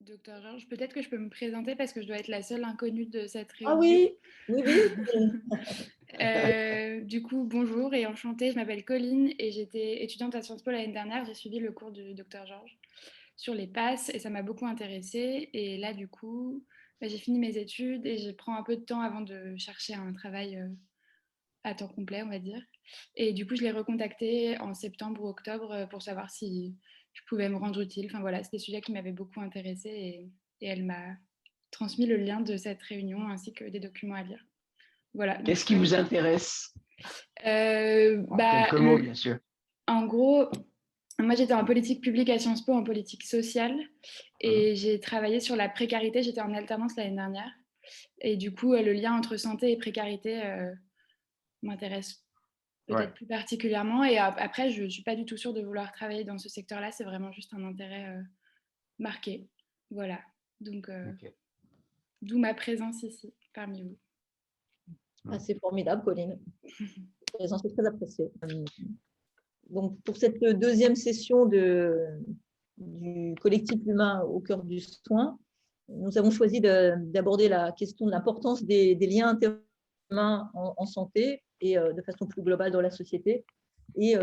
Docteur Georges, peut-être que je peux me présenter parce que je dois être la seule inconnue de cette Ah réunion. oui, oui, oui. Du coup, bonjour et enchantée, je m'appelle Colline et j'étais étudiante à Sciences Po l'année dernière. J'ai suivi le cours du Docteur Georges sur les passes et ça m'a beaucoup intéressée. Et là, du coup, j'ai fini mes études et je prends un peu de temps avant de chercher un travail à temps complet, on va dire. Et du coup, je l'ai recontactée en septembre ou octobre pour savoir si je pouvais me rendre utile. Enfin voilà, c'était des sujets qui m'avaient beaucoup intéressée et elle m'a transmis le lien de cette réunion ainsi que des documents à lire. Voilà, donc Qu'est-ce qui vous intéresse? En bah, quelques mots, bien sûr. en gros, moi j'étais en politique publique à Sciences Po, en politique sociale, Mhm. et j'ai travaillé sur la précarité. J'étais en alternance l'année dernière. Et du coup, le lien entre santé et précarité m'intéresse Ouais. peut-être plus particulièrement. Et après, je ne suis pas du tout sûre de vouloir travailler dans ce secteur-là. C'est vraiment juste un intérêt marqué. Voilà. Donc, Ok. d'où ma présence ici, parmi vous. Ah, c'est formidable, Colline. Ta présence est très appréciée. Donc, pour cette deuxième session du collectif humain au cœur du soin, nous avons choisi d'aborder la question de l'importance des liens interhumains en santé et de façon plus globale dans la société, et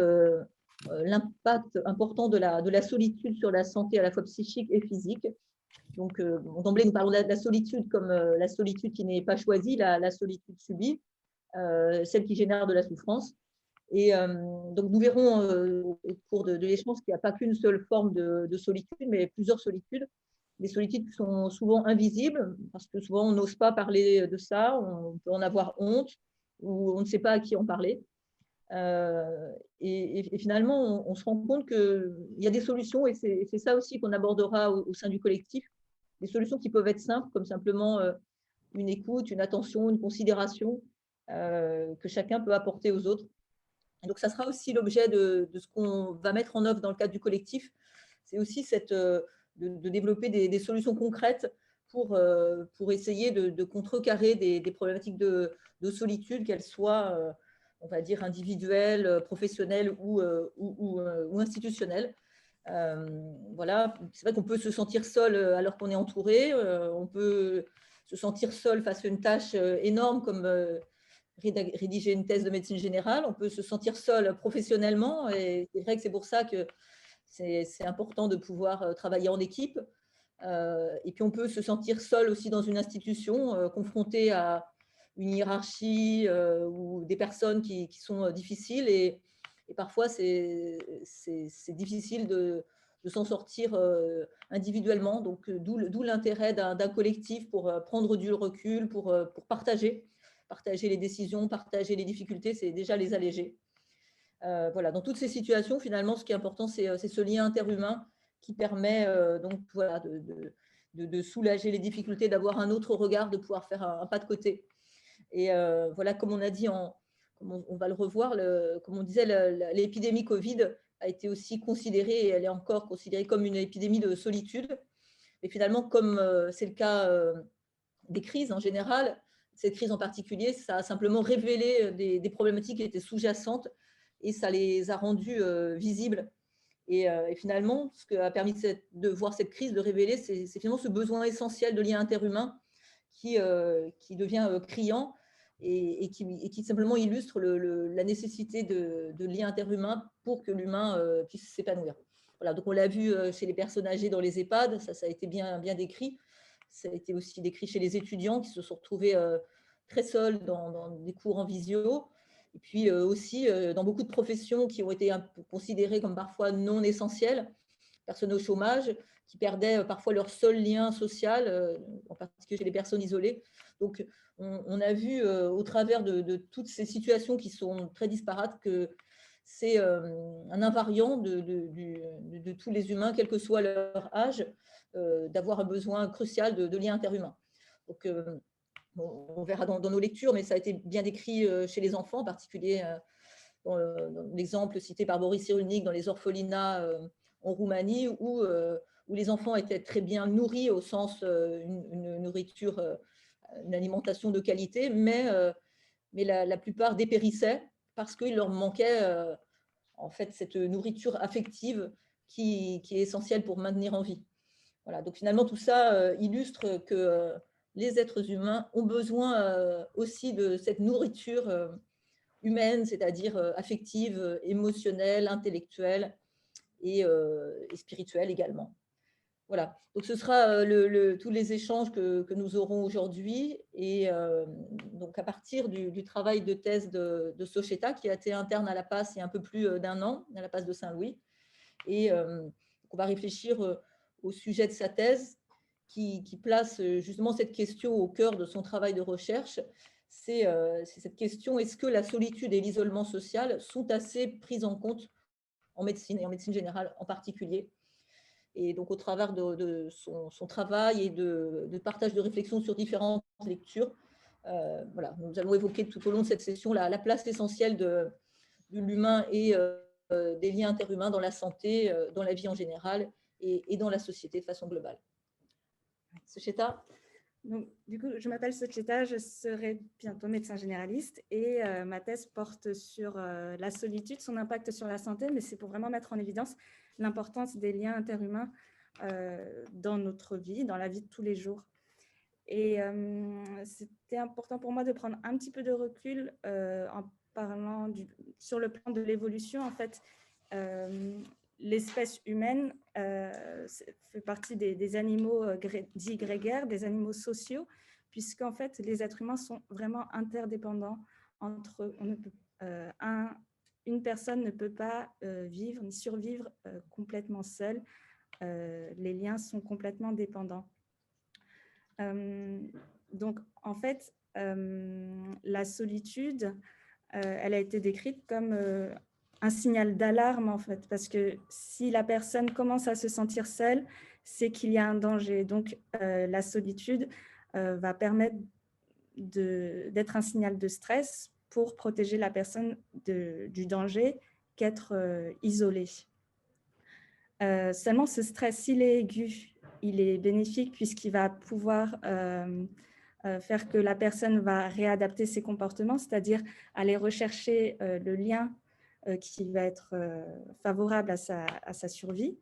l'impact important de la solitude sur la santé à la fois psychique et physique. Donc, d'emblée, nous parlons de la solitude comme la solitude qui n'est pas choisie, la solitude subie, celle qui génère de la souffrance. Et donc, nous verrons au cours de l'échange qu'il n'y a pas qu'une seule forme de solitude, mais plusieurs solitudes. Des solitudes qui sont souvent invisibles, parce que souvent on n'ose pas parler de ça, on peut en avoir honte, ou on ne sait pas à qui en parler. Et finalement, on se rend compte qu'il y a des solutions, et c'est ça aussi qu'on abordera au sein du collectif, des solutions qui peuvent être simples, comme simplement une écoute, une attention, une considération que chacun peut apporter aux autres. Et donc, ça sera aussi l'objet de ce qu'on va mettre en œuvre dans le cadre du collectif. C'est aussi de développer des solutions concrètes pour essayer de contrecarrer des problématiques de solitude, qu'elles soient, on va dire, individuelles, professionnelles ou institutionnelles. Voilà, c'est vrai qu'on peut se sentir seul alors qu'on est entouré. On peut se sentir seul face à une tâche énorme comme rédiger une thèse de médecine générale. On peut se sentir seul professionnellement, et c'est vrai que c'est pour ça que c'est important de pouvoir travailler en équipe. Et puis on peut se sentir seul aussi dans une institution, confronté à une hiérarchie ou des personnes qui sont difficiles, et parfois c'est difficile de s'en sortir individuellement. Donc d'où l'intérêt d'un collectif pour prendre du recul, pour partager les décisions, partager les difficultés, c'est déjà les alléger. Voilà, dans toutes ces situations, finalement, ce qui est important, c'est ce lien interhumain qui permet donc voilà, de soulager les difficultés, d'avoir un autre regard, de pouvoir faire un pas de côté. Et voilà, comme on a dit, comme on va le revoir, comme on disait, l'épidémie Covid a été aussi considérée, et elle est encore considérée comme une épidémie de solitude. Et finalement, comme c'est le cas des crises en général, cette crise en particulier, ça a simplement révélé des problématiques qui étaient sous-jacentes, et ça les a rendues visibles. Et finalement, ce qui a permis de voir cette crise, de révéler, c'est finalement ce besoin essentiel de lien interhumain qui devient criant, et qui simplement illustre la nécessité de liens interhumains pour que l'humain puisse s'épanouir. Voilà, donc on l'a vu chez les personnes âgées dans les EHPAD, ça a été bien décrit. Ça a été aussi décrit chez les étudiants qui se sont retrouvés très seuls dans des cours en visio. Et puis aussi dans beaucoup de professions qui ont été considérées comme parfois non essentielles, personnes au chômage qui perdaient parfois leur seul lien social, en particulier chez les personnes isolées. Donc, on a vu au travers de toutes ces situations qui sont très disparates que c'est un invariant de tous les humains, quel que soit leur âge, d'avoir un besoin crucial de liens interhumains. Donc, on verra dans nos lectures, mais ça a été bien décrit chez les enfants, en particulier dans l'exemple cité par Boris Cyrulnik dans les orphelinats en Roumanie, où les enfants étaient très bien nourris au sens une nourriture, une alimentation de qualité, mais la plupart dépérissaient parce qu'il leur manquait en fait cette nourriture affective qui est essentielle pour maintenir en vie. Voilà, donc finalement, tout ça illustre que les êtres humains ont besoin aussi de cette nourriture humaine, c'est-à-dire affective, émotionnelle, intellectuelle et spirituelle également. Voilà, donc ce sera tous les échanges que nous aurons aujourd'hui. Et donc à partir du travail de thèse de Socheta, qui a été interne à la PAS il y a un peu plus d'1 an, à la PAS de Saint-Louis. Et on va réfléchir au sujet de sa thèse qui place justement cette question au cœur de son travail de recherche. C'est cette question, est-ce que la solitude et l'isolement social sont assez pris en compte en médecine et en médecine générale en particulier? Et donc, au travers de son travail et de partage de réflexions sur différentes lectures, voilà, nous allons évoquer tout au long de cette session la place essentielle de l'humain et des liens interhumains dans la santé, dans la vie en général et dans la société de façon globale. Socheta. Donc, du coup, je m'appelle Socheta, je serai bientôt médecin généraliste et ma thèse porte sur la solitude, son impact sur la santé, mais c'est pour vraiment mettre en évidence l'importance des liens interhumains dans notre vie, dans la vie de tous les jours. Et c'était important pour moi de prendre un petit peu de recul en parlant sur le plan de l'évolution. En fait, l'espèce humaine fait partie des animaux dits grégaires, des animaux sociaux, puisqu'en fait, les êtres humains sont vraiment interdépendants entre eux. Une personne ne peut pas vivre ni survivre complètement seule. Les liens sont complètement dépendants. Donc, en fait, la solitude, elle a été décrite comme un signal d'alarme, en fait, parce que si la personne commence à se sentir seule, c'est qu'il y a un danger. Donc, la solitude va permettre d'être un signal de stress pour protéger la personne du danger qu'être isolée. Seulement, ce stress, s'il est aigu, il est bénéfique puisqu'il va pouvoir faire que la personne va réadapter ses comportements, c'est-à-dire aller rechercher le lien qui va être favorable à sa survie.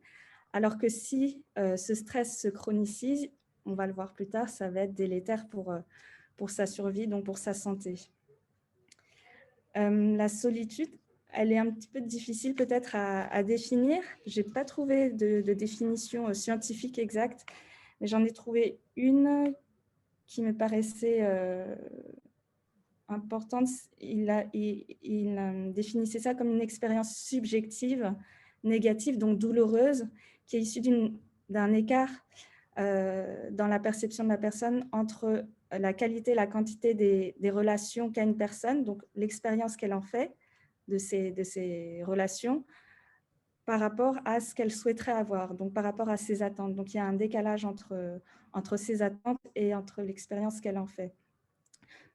Alors que si ce stress se chronicise, on va le voir plus tard, ça va être délétère pour sa survie, donc pour sa santé. La solitude, elle est un petit peu difficile peut-être à définir. Je n'ai pas trouvé de définition scientifique exacte, mais j'en ai trouvé une qui me paraissait importante. Il définissait ça comme une expérience subjective, négative, donc douloureuse, qui est issue d'un écart dans la perception de la personne entre la qualité et la quantité des relations qu'a une personne, donc l'expérience qu'elle en fait de ces relations, par rapport à ce qu'elle souhaiterait avoir, donc par rapport à ses attentes. Donc, il y a un décalage entre ses attentes et entre l'expérience qu'elle en fait.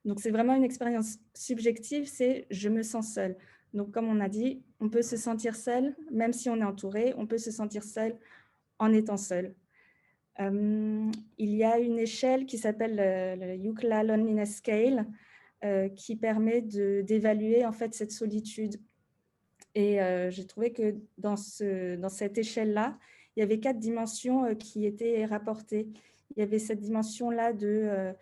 Donc, c'est vraiment une expérience subjective, c'est « je me sens seule ». Donc, comme on a dit, on peut se sentir seul, même si on est entouré, on peut se sentir seul en étant seul. Il y a une échelle qui s'appelle le UCLA Loneliness Scale qui permet d'évaluer en fait cette solitude. Et j'ai trouvé que dans cette échelle-là, il y avait 4 dimensions qui étaient rapportées. Il y avait cette dimension-là de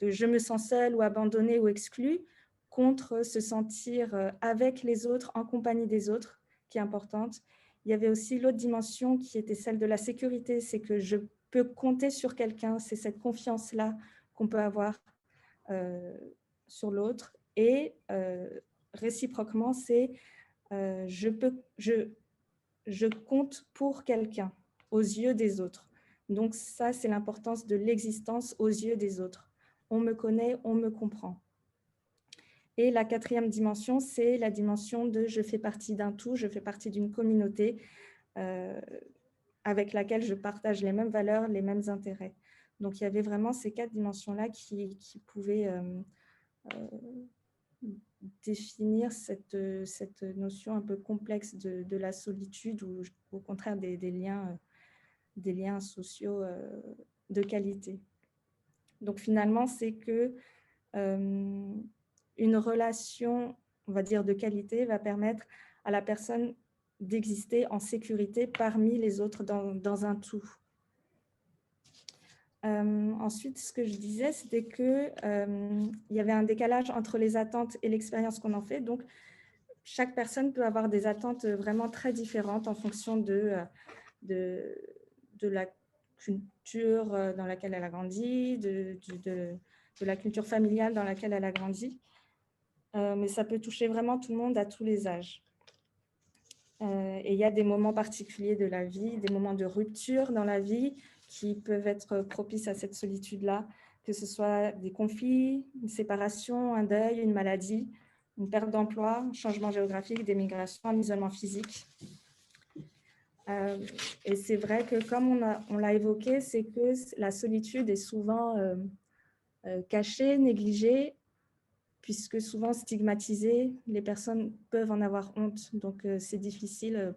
je me sens seule ou abandonnée ou exclue, contre se sentir avec les autres, en compagnie des autres, qui est importante. Il y avait aussi l'autre dimension qui était celle de la sécurité, c'est que je peux compter sur quelqu'un, c'est cette confiance-là qu'on peut avoir sur l'autre. Et réciproquement, c'est je compte pour quelqu'un aux yeux des autres. Donc ça, c'est l'importance de l'existence aux yeux des autres. On me connaît, on me comprend. Et la 4e dimension, c'est la dimension de je fais partie d'un tout, je fais partie d'une communauté avec laquelle je partage les mêmes valeurs, les mêmes intérêts. Donc il y avait vraiment ces 4 dimensions-là qui pouvaient définir cette notion un peu complexe de la solitude ou au contraire des liens sociaux de qualité. Donc finalement, c'est que une relation, on va dire, de qualité va permettre à la personne d'exister en sécurité parmi les autres dans un tout. Ensuite, ce que je disais, c'était qu'il y avait un décalage entre les attentes et l'expérience qu'on en fait. Donc, chaque personne peut avoir des attentes vraiment très différentes en fonction de la culture dans laquelle elle a grandi, de la culture familiale dans laquelle elle a grandi. Mais ça peut toucher vraiment tout le monde à tous les âges. Et il y a des moments particuliers de la vie, des moments de rupture dans la vie qui peuvent être propices à cette solitude-là, que ce soit des conflits, une séparation, un deuil, une maladie, une perte d'emploi, un changement géographique, des migrations, un isolement physique. Et c'est vrai que, comme on l'a évoqué, c'est que la solitude est souvent cachée, négligée, puisque souvent stigmatisée, les personnes peuvent en avoir honte. Donc, c'est difficile,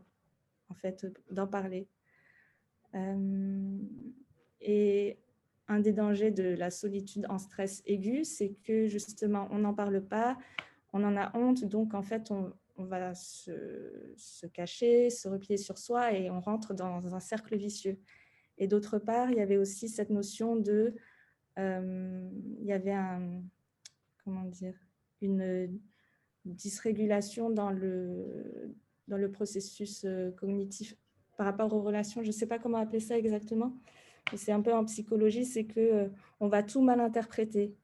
en fait, d'en parler. Et un des dangers de la solitude en stress aigu, c'est que, justement, on n'en parle pas, on en a honte, donc, en fait, on va se cacher, se replier sur soi et on rentre dans un cercle vicieux. Et d'autre part, il y avait aussi cette notion de... il y avait une dysrégulation dans le processus cognitif par rapport aux relations. Je ne sais pas comment appeler ça exactement, mais c'est un peu en psychologie, c'est qu'on va tout mal interpréter.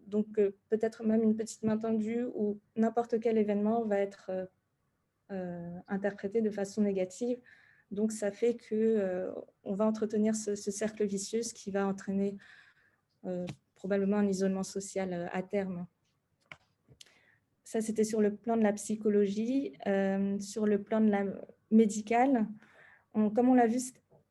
Donc, peut-être même une petite main tendue ou n'importe quel événement va être interprété de façon négative. Donc, ça fait qu'on va entretenir ce cercle vicieux, ce qui va entraîner probablement un isolement social à terme. Ça, c'était sur le plan de la psychologie. Sur le plan de la médicale, comme on l'a vu,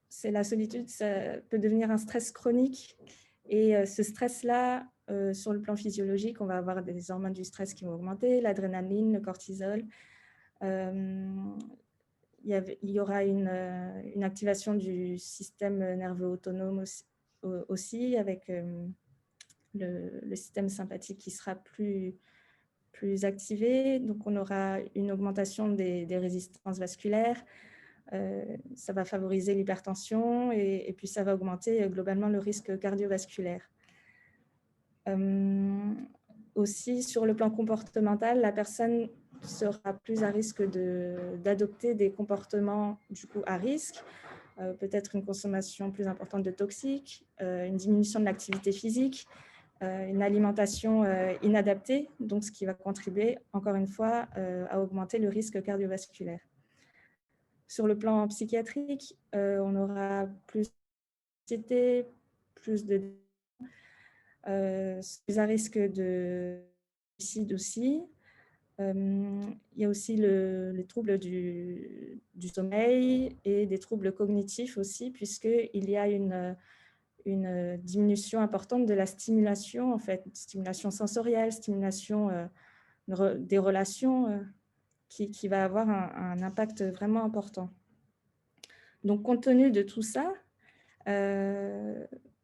c'est la solitude, ça peut devenir un stress chronique. Et ce stress-là, sur le plan physiologique, on va avoir des hormones du stress qui vont augmenter, l'adrénaline, le cortisol. Il y aura une activation du système nerveux autonome aussi avec le système sympathique qui sera plus activé. Donc, on aura une augmentation des résistances vasculaires. Ça va favoriser l'hypertension et puis ça va augmenter globalement le risque cardiovasculaire. Aussi, sur le plan comportemental, la personne sera plus à risque d'adopter des comportements du coup à risque, peut-être une consommation plus importante de toxiques, une diminution de l'activité physique, une alimentation inadaptée, donc ce qui va contribuer, encore une fois, à augmenter le risque cardiovasculaire. Sur le plan psychiatrique, on aura plus d'anxiété, plus de plus à risque de suicide aussi. Il y a aussi les troubles du sommeil et des troubles cognitifs aussi, puisqu'il y a une diminution importante de la stimulation, en fait, stimulation sensorielle, stimulation des relations qui va avoir un impact vraiment important. Donc, compte tenu de tout ça,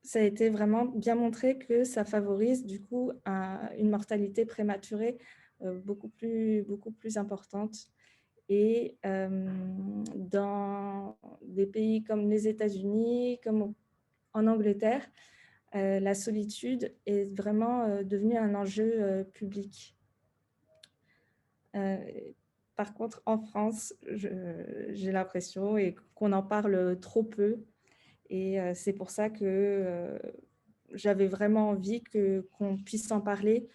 ça a été vraiment bien montré que ça favorise du coup une mortalité prématurée beaucoup plus importante. Et dans des pays comme les États-Unis, comme en Angleterre, la solitude est vraiment devenue un enjeu public. Par contre, en France, j'ai l'impression qu'on en parle trop peu. Et c'est pour ça que j'avais vraiment envie qu'on puisse en parler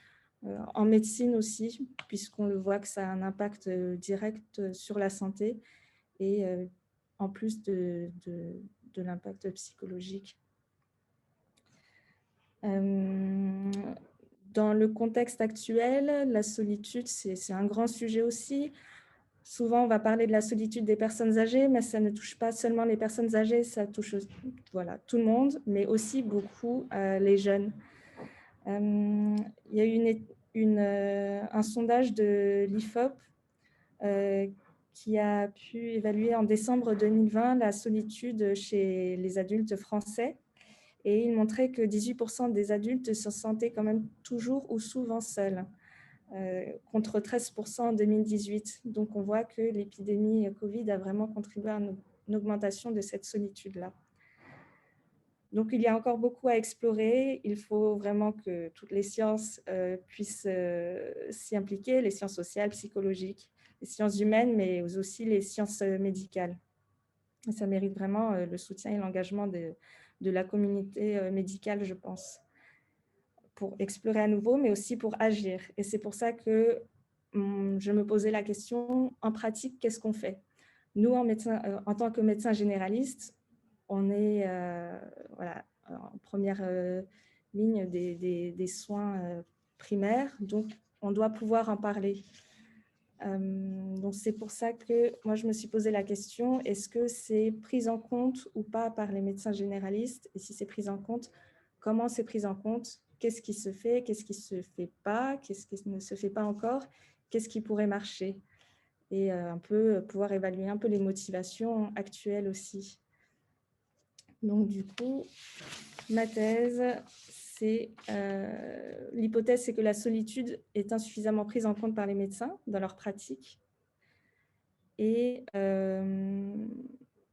en médecine aussi, puisqu'on le voit que ça a un impact direct sur la santé et en plus de l'impact psychologique. Dans le contexte actuel, la solitude, c'est un grand sujet aussi. Souvent, on va parler de la solitude des personnes âgées, mais ça ne touche pas seulement les personnes âgées, ça touche tout le monde, mais aussi beaucoup les jeunes. Il y a eu un sondage de l'IFOP qui a pu évaluer en décembre 2020 la solitude chez les adultes français. Et il montrait que 18% des adultes se sentaient quand même toujours ou souvent seuls. contre 13% en 2018. Donc, on voit que l'épidémie Covid a vraiment contribué à une augmentation de cette solitude-là. Donc, il y a encore beaucoup à explorer. Il faut vraiment que toutes les sciences puissent s'y impliquer, les sciences sociales, psychologiques, les sciences humaines, mais aussi les sciences médicales. Et ça mérite vraiment le soutien et l'engagement de la communauté médicale, je pense, pour explorer à nouveau, mais aussi pour agir. Et c'est pour ça que je me posais la question, en pratique, qu'est-ce qu'on fait? Nous, en tant que médecins généralistes, on est voilà, en première ligne des soins primaires, donc on doit pouvoir en parler. Donc c'est pour ça que moi je me suis posé la question, est-ce que c'est pris en compte ou pas par les médecins généralistes? Et si c'est pris en compte, comment c'est pris en compte? Qu'est-ce qui se fait? Qu'est-ce qui ne se fait pas? Qu'est-ce qui ne se fait pas encore? Qu'est-ce qui pourrait marcher? Et un peu pouvoir évaluer un peu les motivations actuelles aussi. Donc du coup, ma thèse, c'est l'hypothèse, c'est que la solitude est insuffisamment prise en compte par les médecins dans leur pratique. Et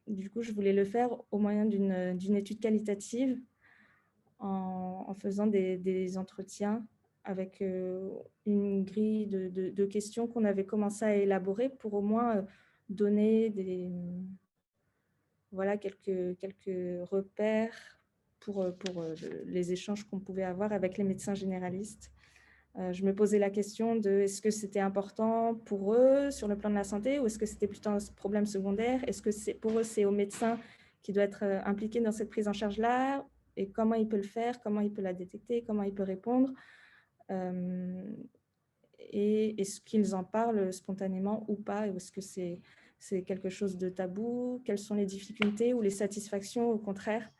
du coup, je voulais le faire au moyen d'une étude qualitative en faisant des entretiens avec une grille de questions qu'on avait commencé à élaborer pour au moins donner voilà, quelques repères pour les échanges qu'on pouvait avoir avec les médecins généralistes. Je me posais la question de est-ce que c'était important pour eux sur le plan de la santé ou est-ce que c'était plutôt un problème secondaire? Est-ce que pour eux, c'est au médecin qui doit être impliqué dans cette prise en charge-là? Et comment il peut le faire? Comment il peut la détecter? Comment il peut répondre? Et est-ce qu'ils en parlent spontanément ou pas? Ou est-ce que c'est quelque chose de tabou? Quelles sont les difficultés ou les satisfactions au contraire?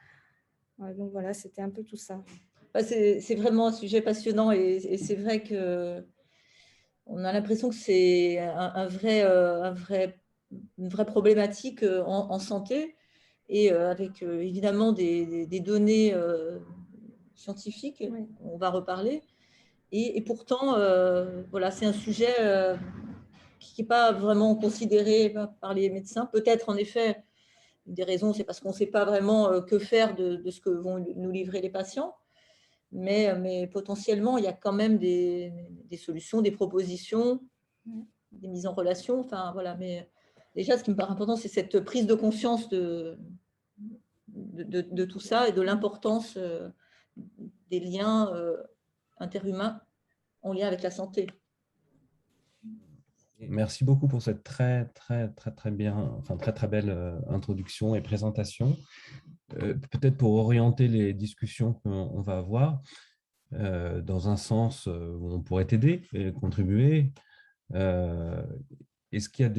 Donc voilà, c'était un peu tout ça. C'est vraiment un sujet passionnant et c'est vrai qu'on a l'impression que c'est une vraie problématique en santé et avec évidemment des données scientifiques, oui. On va reparler. Et pourtant, voilà, c'est un sujet qui n'est pas vraiment considéré par les médecins. Peut-être en effet, une des raisons, c'est parce qu'on ne sait pas vraiment que faire de ce que vont nous livrer les patients. Mais potentiellement, il y a quand même des solutions, des propositions, des mises en relation. Enfin, voilà. Mais déjà, ce qui me paraît important, c'est cette prise de conscience de tout ça et de l'importance des liens interhumains en lien avec la santé. Merci beaucoup pour cette très belle introduction et présentation. Peut-être pour orienter les discussions qu'on va avoir dans un sens où on pourrait t'aider et contribuer. Est-ce qu'il y a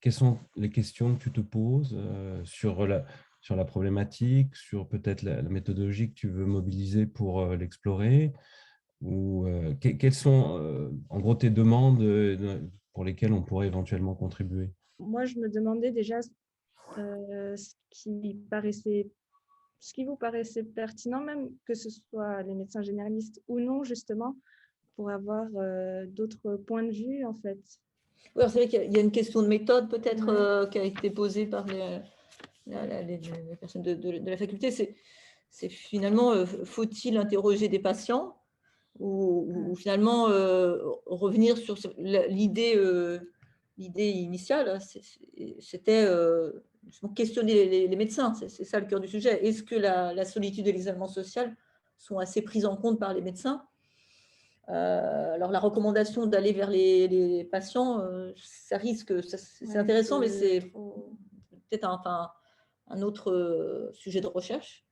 quelles sont les questions que tu te poses sur la problématique, sur peut-être la méthodologie que tu veux mobiliser pour l'explorer? Ou quelles sont en gros tes demandes pour lesquelles on pourrait éventuellement contribuer? Moi, je me demandais déjà ce qui vous paraissait pertinent, même que ce soit les médecins généralistes ou non, justement, pour avoir d'autres points de vue, en fait. Oui, c'est vrai qu'il y a une question de méthode peut-être qui a été posée par les personnes de la faculté. C'est finalement, faut-il interroger des patients ou finalement revenir sur l'idée initiale, c'était questionner les médecins, c'est ça le cœur du sujet. Est-ce que la solitude et l'isolement social sont assez pris en compte par les médecins? Alors la recommandation d'aller vers les patients, ça risque, c'est intéressant, mais c'est peut-être un autre sujet de recherche.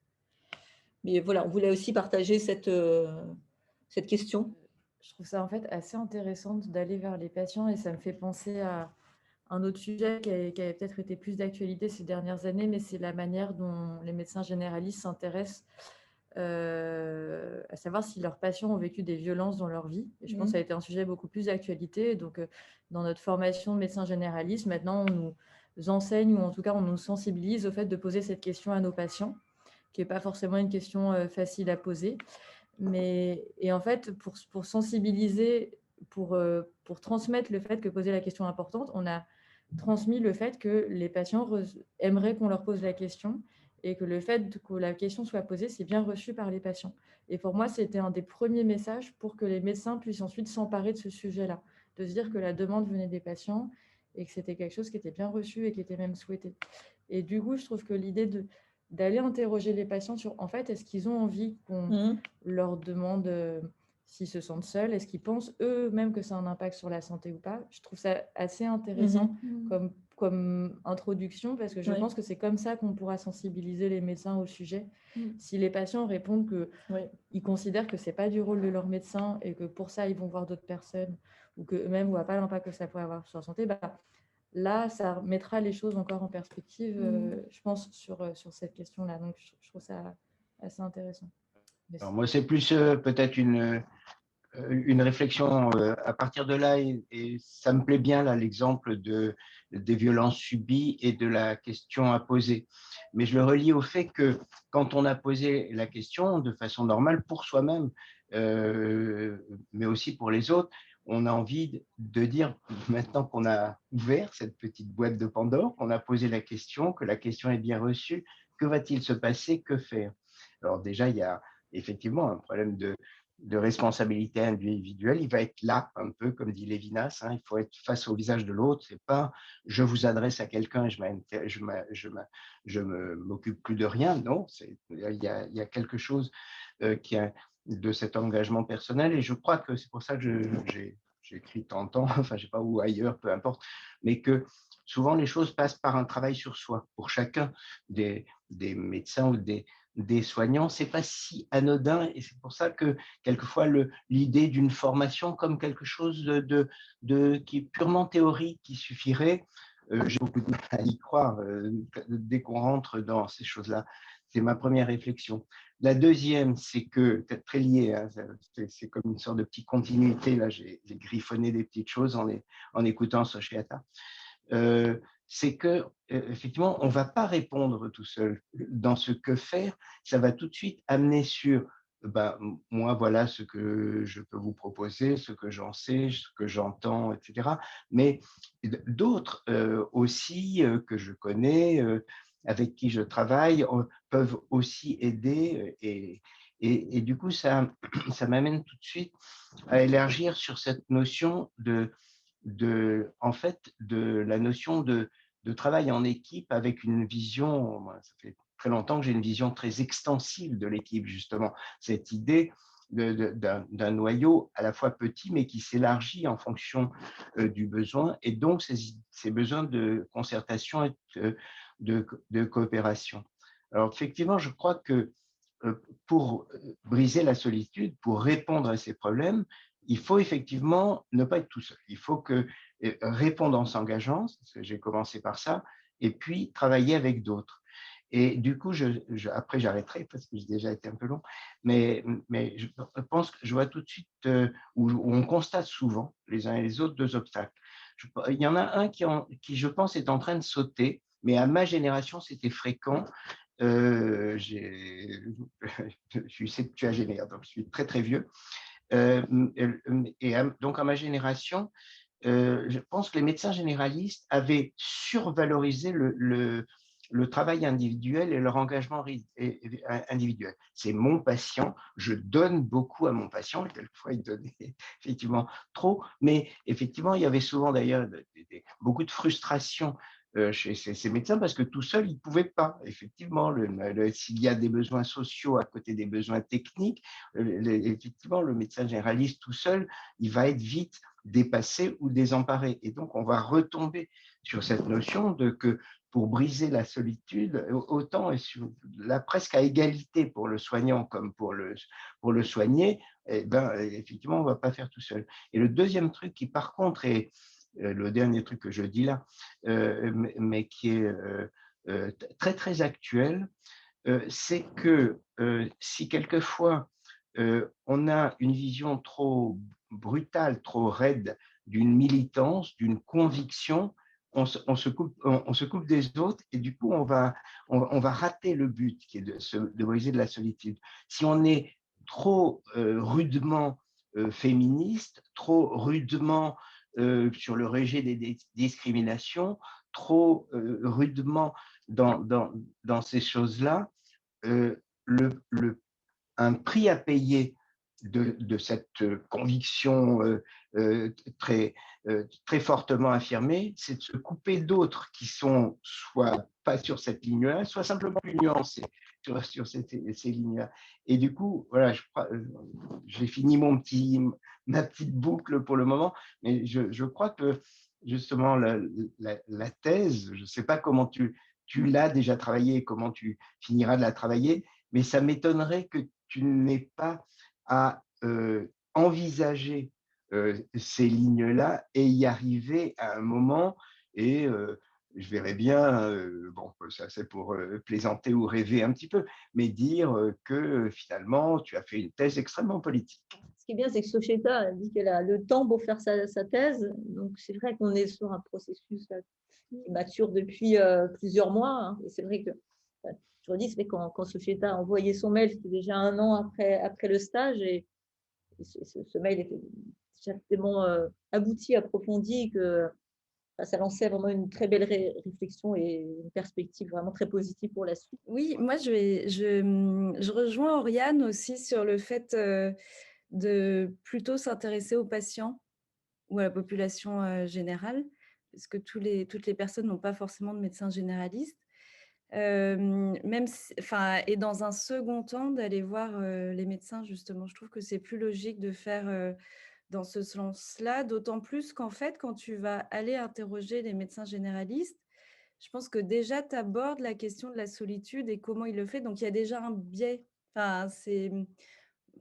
Mais voilà, on voulait aussi partager cette question. Je trouve ça en fait assez intéressant d'aller vers les patients et ça me fait penser à un autre sujet qui avait peut-être été plus d'actualité ces dernières années, mais c'est la manière dont les médecins généralistes s'intéressent à savoir si leurs patients ont vécu des violences dans leur vie. Et je pense que ça a été un sujet beaucoup plus d'actualité. Donc, dans notre formation de médecin généraliste, maintenant, on nous enseigne ou en tout cas, on nous sensibilise au fait de poser cette question à nos patients, qui n'est pas forcément une question facile à poser. Et en fait, pour sensibiliser pour transmettre le fait que poser la question est importante, on a transmis le fait que les patients aimeraient qu'on leur pose la question et que le fait que la question soit posée, c'est bien reçu par les patients. Et pour moi, c'était un des premiers messages pour que les médecins puissent ensuite s'emparer de ce sujet-là, de se dire que la demande venait des patients et que c'était quelque chose qui était bien reçu et qui était même souhaité. Et du coup, je trouve que l'idée d'aller interroger les patients sur, en fait, est-ce qu'ils ont envie qu'on leur demande s'ils se sentent seuls, est-ce qu'ils pensent eux-mêmes que ça a un impact sur la santé ou pas? Je trouve ça assez intéressant comme introduction, parce que je pense que c'est comme ça qu'on pourra sensibiliser les médecins au sujet. Si les patients répondent qu'ils considèrent que ce n'est pas du rôle de leur médecin et que pour ça, ils vont voir d'autres personnes ou qu'eux-mêmes ne voient pas l'impact que ça pourrait avoir sur la santé, là, ça mettra les choses encore en perspective, je pense, sur cette question-là. Donc, je trouve ça assez intéressant. Alors moi, c'est plus peut-être une réflexion à partir de là, et ça me plaît bien là l'exemple des violences subies et de la question à poser. Mais je le relie au fait que quand on a posé la question de façon normale pour soi-même, mais aussi pour les autres, on a envie de dire, maintenant qu'on a ouvert cette petite boîte de Pandore, qu'on a posé la question, que la question est bien reçue, que va-t-il se passer, que faire? Alors déjà, il y a effectivement un problème de responsabilité individuelle, il va être là, un peu comme dit Lévinas, hein, il faut être face au visage de l'autre, c'est pas je vous adresse à quelqu'un et je m'occupe plus de rien, non, il y a quelque chose qui a de cet engagement personnel, et je crois que c'est pour ça que j'ai écrit tant de temps, enfin je sais pas où ailleurs, peu importe, mais que souvent les choses passent par un travail sur soi, pour chacun des médecins ou des soignants, c'est pas si anodin, et c'est pour ça que quelquefois l'idée d'une formation comme quelque chose qui est purement théorique, qui suffirait, j'ai beaucoup de mal à y croire dès qu'on rentre dans ces choses-là. C'est ma première réflexion. La deuxième, c'est que, peut-être très lié, hein, c'est comme une sorte de petite continuité, là j'ai griffonné des petites choses en écoutant Sochiata. C'est que effectivement, on ne va pas répondre tout seul. Dans ce que faire, ça va tout de suite amener sur moi, voilà ce que je peux vous proposer, ce que j'en sais, ce que j'entends, etc. Mais d'autres aussi que je connais, avec qui je travaille, peuvent aussi aider. Et du coup, ça m'amène tout de suite à élargir sur cette notion en fait, de la notion de travail en équipe avec une vision, moi, ça fait très longtemps que j'ai une vision très extensive de l'équipe, justement, cette idée d'un noyau à la fois petit, mais qui s'élargit en fonction du besoin, et donc ces besoins de concertation et de coopération. Alors, effectivement, je crois que pour briser la solitude, pour répondre à ces problèmes, il faut effectivement ne pas être tout seul. Il faut répondre en s'engageant, parce que j'ai commencé par ça, et puis travailler avec d'autres. Et du coup, après j'arrêterai parce que j'ai déjà été un peu long, mais je pense que je vois tout de suite où on constate souvent les uns et les autres deux obstacles. Il y en a un qui, je pense, est en train de sauter, mais à ma génération, c'était fréquent. Je suis septuagénaire, donc je suis très très vieux. Et donc, à ma génération, je pense que les médecins généralistes avaient survalorisé le travail individuel et leur engagement individuel. C'est mon patient, je donne beaucoup à mon patient, quelquefois il donnait effectivement trop, mais effectivement, il y avait souvent d'ailleurs beaucoup de frustration chez ces médecins parce que tout seul, ils ne pouvaient pas. Effectivement, s'il y a des besoins sociaux à côté des besoins techniques, effectivement, le médecin généraliste tout seul, il va être vite dépassé ou désemparé. Et donc, on va retomber sur cette notion que pour briser la solitude, autant là, presque à égalité pour le soignant comme pour le soigné, effectivement, on ne va pas faire tout seul. Et le deuxième truc qui, par contre, est le dernier truc que je dis là, mais qui est très, très actuel, c'est que si quelquefois on a une vision trop brutale, trop raide d'une militance, d'une conviction, on se coupe des autres et du coup, on va rater le but qui est de briser de la solitude. Si on est trop rudement féministe, trop rudement sur le rejet des discriminations, trop rudement dans ces choses-là, un prix à payer de cette conviction très, très fortement affirmée, c'est de se couper d'autres qui sont soit pas sur cette ligne-là, soit simplement plus nuancés sur ces lignes-là. Et du coup, voilà, j'ai fini ma petite boucle pour le moment, mais je crois que justement la thèse, je ne sais pas comment tu l'as déjà travaillée, comment tu finiras de la travailler, mais ça m'étonnerait que tu n'aies pas à envisager ces lignes-là et y arriver à un moment. Et je verrais bien, bon, ça c'est pour plaisanter ou rêver un petit peu, mais dire que finalement, tu as fait une thèse extrêmement politique. Ce qui est bien, c'est que Socheta dit qu'elle a le temps pour faire sa thèse. Donc, c'est vrai qu'on est sur un processus qui mature depuis plusieurs mois. Hein. Et c'est vrai que, je redis, c'est vrai quand Socheta a envoyé son mail, c'était déjà 1 an après le stage. Et ce mail était déjà tellement abouti, approfondi, que ça lançait vraiment une très belle réflexion et une perspective vraiment très positive pour la suite. Oui, moi, je rejoins Oriane aussi sur le fait de plutôt s'intéresser aux patients ou à la population générale, parce que toutes les personnes n'ont pas forcément de médecin généraliste. Même et dans un second temps, d'aller voir les médecins, justement. Je trouve que c'est plus logique de faire dans ce sens-là, d'autant plus qu'en fait, quand tu vas aller interroger les médecins généralistes, je pense que déjà, tu abordes la question de la solitude et comment il le fait. Donc, il y a déjà un biais.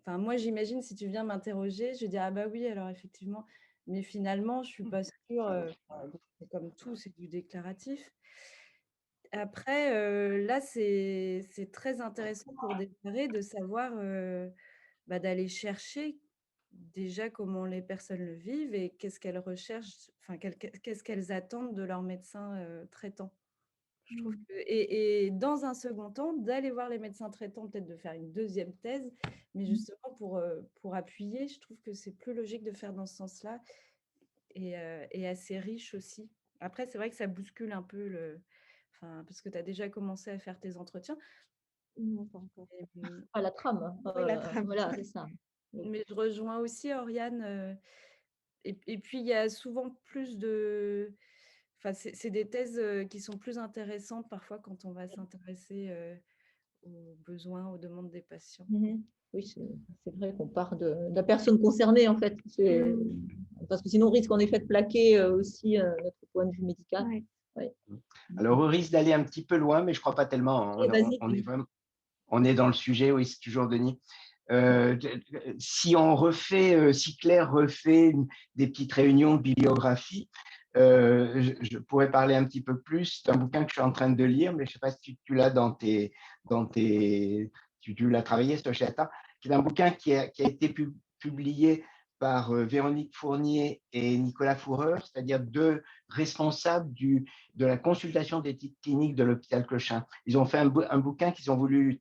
Moi, j'imagine, si tu viens m'interroger, je vais dire, ah bah oui, alors effectivement, mais finalement, je ne suis pas sûre. C'est comme tout, c'est du déclaratif. Après, là, c'est très intéressant pour déclarer de savoir, d'aller chercher déjà comment les personnes le vivent et qu'est-ce qu'elles recherchent, qu'est-ce qu'elles attendent de leur médecin traitant. Je trouve que, et dans un second temps, d'aller voir les médecins traitants, peut-être de faire une deuxième thèse, mais justement pour appuyer, je trouve que c'est plus logique de faire dans ce sens-là et assez riche aussi. Après, c'est vrai que ça bouscule un peu parce que tu as déjà commencé à faire tes entretiens. Non, pas encore. La trame. Oui, la trame. Voilà, c'est ça. Mais je rejoins aussi Oriane. Et puis, il y a souvent plus de... c'est des thèses qui sont plus intéressantes parfois quand on va s'intéresser aux besoins, aux demandes des patients. Oui, c'est vrai qu'on part de la personne concernée, en fait. Parce que sinon, on risque en effet de plaquer aussi notre point de vue médical. Ouais. Ouais. Alors, on risque d'aller un petit peu loin, mais je ne crois pas tellement. On est dans le sujet, oui, c'est toujours Denis. Si Claire refait des petites réunions de bibliographie, je pourrais parler un petit peu plus d'un bouquin que je suis en train de lire, mais je ne sais pas si tu l'as tu l'as travaillé, Socheta, qui est un bouquin qui a été publié par Véronique Fournier et Nicolas Fourreur, c'est-à-dire 2 responsables de la consultation d'éthique clinique de l'hôpital Cochin. Ils ont fait un bouquin qu'ils ont voulu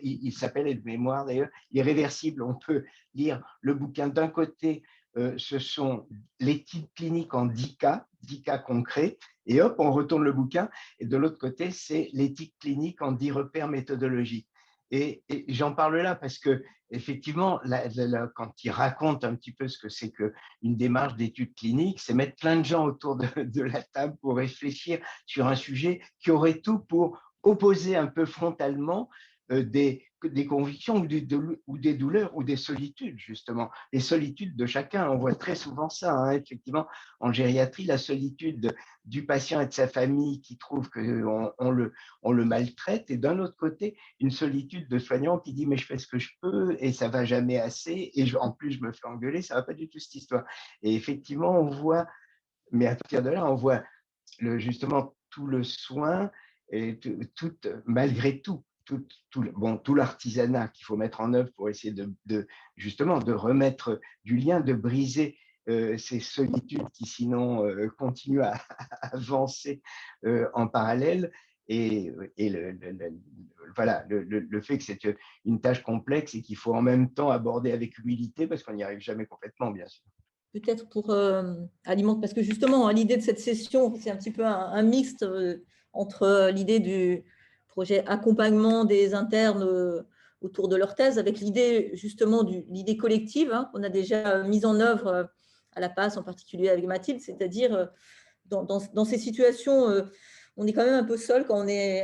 il s'appelle, de mémoire d'ailleurs, Irréversible. On peut lire le bouquin d'un côté, ce sont l'éthique clinique en 10 cas concrets, et hop, on retourne le bouquin, et de l'autre côté, c'est l'éthique clinique en 10 repères méthodologiques. Et j'en parle là parce que effectivement, quand il raconte un petit peu ce que c'est qu'une démarche d'étude clinique, c'est mettre plein de gens autour de la table pour réfléchir sur un sujet qui aurait tout pour opposer un peu frontalement des convictions ou des douleurs ou des solitudes, justement. Les solitudes de chacun, on voit très souvent ça, hein, effectivement, en gériatrie, la solitude du patient et de sa famille qui trouve qu'on le maltraite, et d'un autre côté, une solitude de soignant qui dit mais je fais ce que je peux et ça va jamais assez, et en plus je me fais engueuler, ça va pas du tout cette histoire. Et effectivement, on voit, mais à partir de là, on voit justement tout le soin et malgré tout, tout l'artisanat qu'il faut mettre en œuvre pour essayer justement de remettre du lien, de briser ces solitudes qui sinon continuent à avancer en parallèle. Voilà, le fait que c'est une tâche complexe et qu'il faut en même temps aborder avec humilité parce qu'on n'y arrive jamais complètement, bien sûr. Peut-être pour alimenter, parce que justement, l'idée de cette session, c'est un petit peu un mixte entre l'idée du projet accompagnement des internes autour de leur thèse, avec l'idée justement l'idée collective qu'on a déjà mise en œuvre à la PAS, en particulier avec Mathilde, c'est-à-dire dans ces situations, on est quand même un peu seul quand on est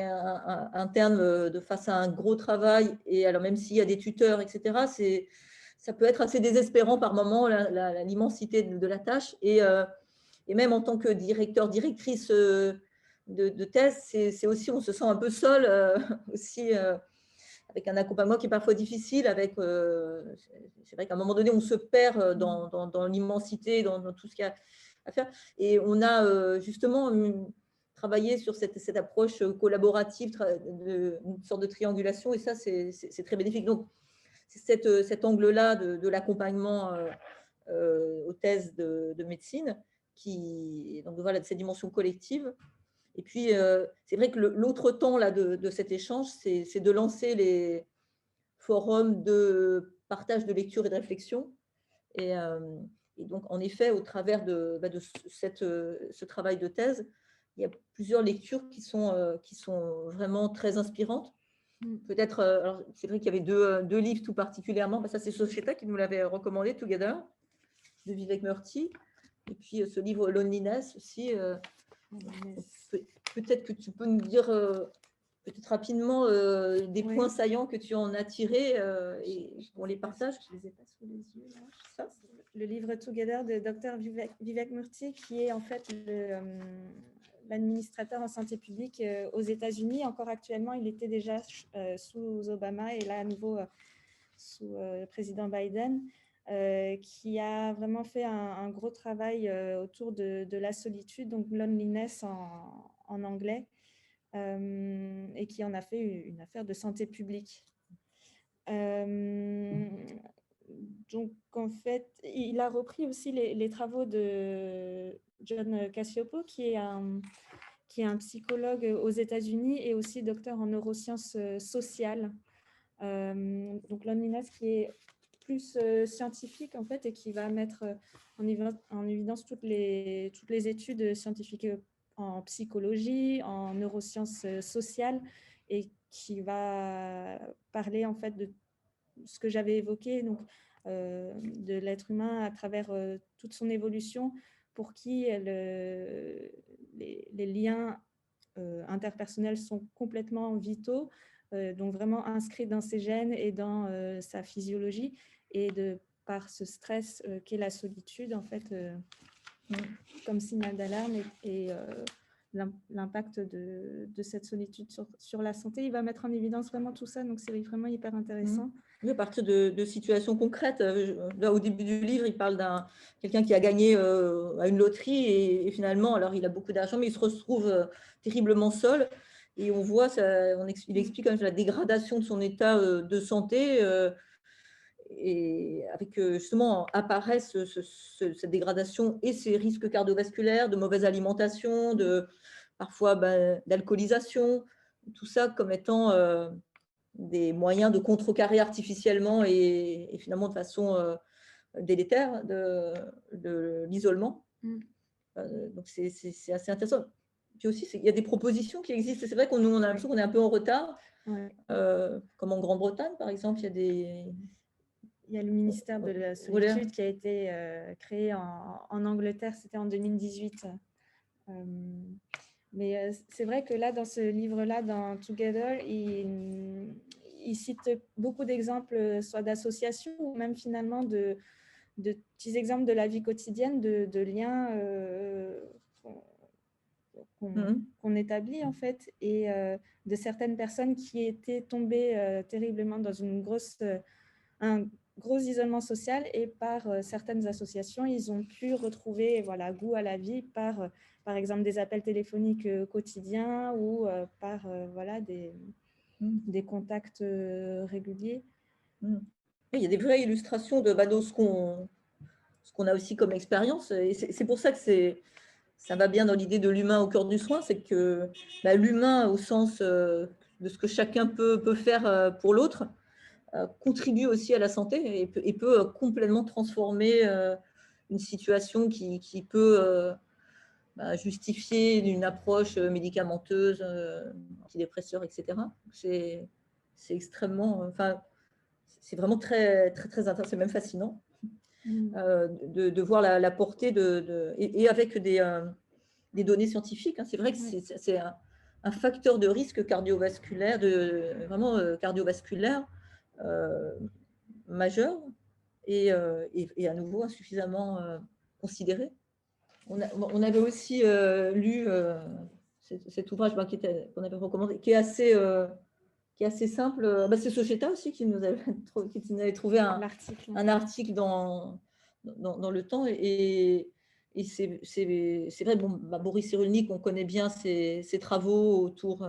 interne face à un gros travail, et alors même s'il y a des tuteurs, etc., ça peut être assez désespérant par moment, l'immensité de la tâche. Et même en tant que directeur, directrice de thèse, c'est aussi, on se sent un peu seul, aussi, avec un accompagnement qui est parfois difficile. C'est vrai qu'à un moment donné, on se perd dans l'immensité, dans tout ce qu'il y a à faire. Et on a justement travaillé sur cette approche collaborative, une sorte de triangulation, et ça, c'est très bénéfique. Donc, c'est cet angle-là de l'accompagnement aux thèses de médecine, donc voilà, de cette dimension collective. Et puis, c'est vrai que l'autre temps là, de cet échange, c'est de lancer les forums de partage de lecture et de réflexion. Et donc, en effet, au travers de ce travail de thèse, il y a plusieurs lectures qui sont vraiment très inspirantes. Peut-être, alors c'est vrai qu'il y avait deux livres tout particulièrement. Ça, c'est Société qui nous l'avait recommandé, Together, de Vivek Murthy. Et puis ce livre Loneliness aussi. Peut-être que tu peux nous dire peut-être rapidement des points saillants que tu en as tirés et qu'on les partage. Je ne les ai pas sous les yeux. Là. Le livre Together de Dr Vivek Murthy, qui est en fait l'administrateur en santé publique aux États-Unis. Encore actuellement, il était déjà sous Obama et là à nouveau sous le président Biden, qui a vraiment fait un gros travail autour de la solitude, donc loneliness en anglais, et qui en a fait une affaire de santé publique. Donc, en fait, il a repris aussi les travaux de John Cacioppo, qui est un psychologue aux États-Unis et aussi docteur en neurosciences sociales. Donc, loneliness qui est plus scientifique, en fait, et qui va mettre en évidence toutes les études scientifiques en psychologie, en neurosciences sociales, et qui va parler, en fait, de ce que j'avais évoqué, donc de l'être humain à travers toute son évolution, pour qui les liens interpersonnels sont complètement vitaux, donc vraiment inscrits dans ses gènes et dans sa physiologie, et par ce stress qu'est la solitude, en fait, comme signal d'alarme, et l'impact de cette solitude sur la santé. Il va mettre en évidence vraiment tout ça, donc c'est vraiment hyper intéressant. Oui, à partir de situations concrètes. Là, au début du livre, il parle quelqu'un qui a gagné à une loterie et finalement, alors il a beaucoup d'argent, mais il se retrouve terriblement seul. Et on voit, il explique quand même la dégradation de son état de santé. Et avec justement apparaît cette dégradation et ces risques cardiovasculaires, de mauvaise alimentation, parfois d'alcoolisation, tout ça comme étant des moyens de contrecarrer artificiellement et finalement de façon délétère de l'isolement. Donc c'est assez intéressant. Puis aussi, il y a des propositions qui existent. C'est vrai qu'on a l'impression qu'on est un peu en retard. Comme en Grande-Bretagne, par exemple, il y a le ministère de la solitude qui a été créé en Angleterre, c'était en 2018. Mais c'est vrai que là, dans ce livre-là, dans Together, il cite beaucoup d'exemples, soit d'associations ou même finalement de petits exemples de la vie quotidienne, de liens qu'on établit en fait, et de certaines personnes qui étaient tombées terriblement dans un gros isolement social, et par certaines associations, ils ont pu retrouver goût à la vie par exemple des appels téléphoniques quotidiens ou par des contacts réguliers. Il y a des vraies illustrations de ce qu'on a aussi comme expérience, et c'est pour ça que ça va bien dans l'idée de l'humain au cœur du soin, c'est que l'humain, au sens de ce que chacun peut faire pour l'autre, contribue aussi à la santé et peut complètement transformer une situation qui peut justifier une approche médicamenteuse, antidépresseur, etc. C'est extrêmement, enfin, c'est vraiment très, très, très intéressant, c'est même fascinant de voir la portée et avec des données scientifiques. Hein. C'est vrai que c'est un facteur de risque cardiovasculaire, vraiment cardiovasculaire majeur et à nouveau insuffisamment considéré. On avait aussi lu cet ouvrage qu'on avait recommandé, qui est assez simple. C'est Socheta aussi qui nous avait trouvé un article dans Le Temps. Et c'est vrai, Boris Cyrulnik, on connaît bien ses travaux autour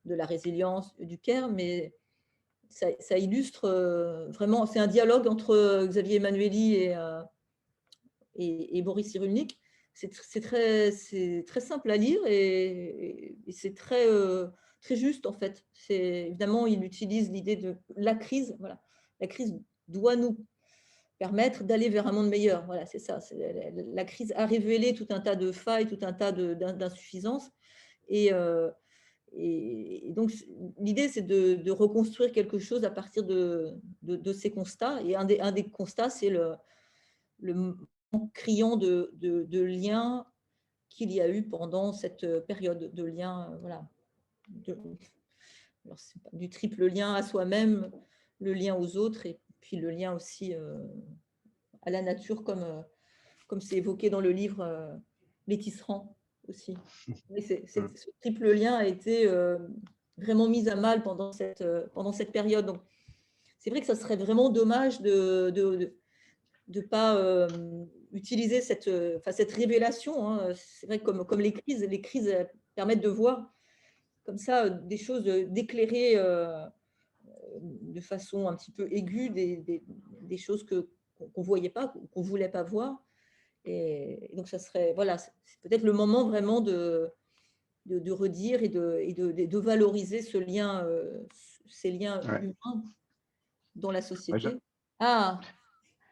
de la résilience du CARE, mais ça illustre vraiment, c'est un dialogue entre Xavier Emmanuelli et Boris Cyrulnik. C'est très simple à lire et c'est très juste en fait. Évidemment, il utilise l'idée de la crise. Voilà. La crise doit nous permettre d'aller vers un monde meilleur. Voilà, c'est ça. La crise a révélé tout un tas de failles, tout un tas d'insuffisances. Et donc, l'idée, c'est de reconstruire quelque chose à partir de ces constats. Et un des constats, c'est le manque criant de liens qu'il y a eu pendant cette période de liens, voilà, alors, du triple lien à soi-même, le lien aux autres et puis le lien aussi à la nature, comme c'est évoqué dans le livre Les Tisserands aussi. Mais ce triple lien a été vraiment mis à mal pendant cette période. Donc, c'est vrai que ça serait vraiment dommage de pas utiliser cette révélation. Hein. C'est vrai que comme les crises permettent de voir comme ça des choses, d'éclairer de façon un petit peu aiguë des choses qu'on ne voyait pas, qu'on ne voulait pas voir. Et donc, ça serait, voilà, c'est peut-être le moment vraiment de redire et de valoriser ces liens humains dans la société.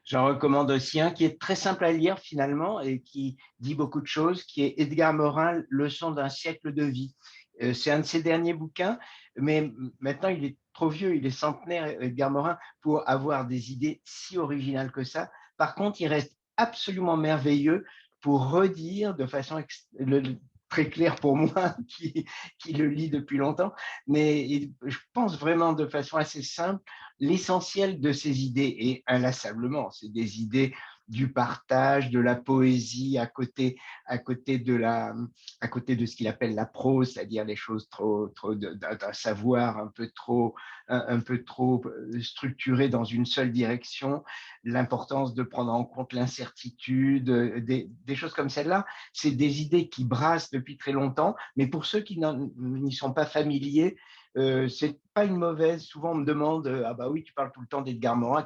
J'en recommande aussi un qui est très simple à lire finalement et qui dit beaucoup de choses, qui est Edgar Morin, Leçon d'un siècle de vie. C'est un de ses derniers bouquins, mais maintenant il est trop vieux, il est centenaire, Edgar Morin, pour avoir des idées si originales que ça. Par contre, il reste absolument merveilleux pour redire de façon très claire pour moi qui le lit depuis longtemps, mais je pense vraiment de façon assez simple l'essentiel de ces idées, et inlassablement, c'est des idées du partage, de la poésie à côté de ce qu'il appelle la prose, c'est-à-dire les choses d'un savoir un peu trop structuré dans une seule direction, l'importance de prendre en compte l'incertitude, des choses comme celle-là. C'est des idées qui brassent depuis très longtemps, mais pour ceux qui n'y sont pas familiers, c'est pas une mauvaise. Souvent, on me demande ah bah oui, tu parles tout le temps d'Edgar Morin.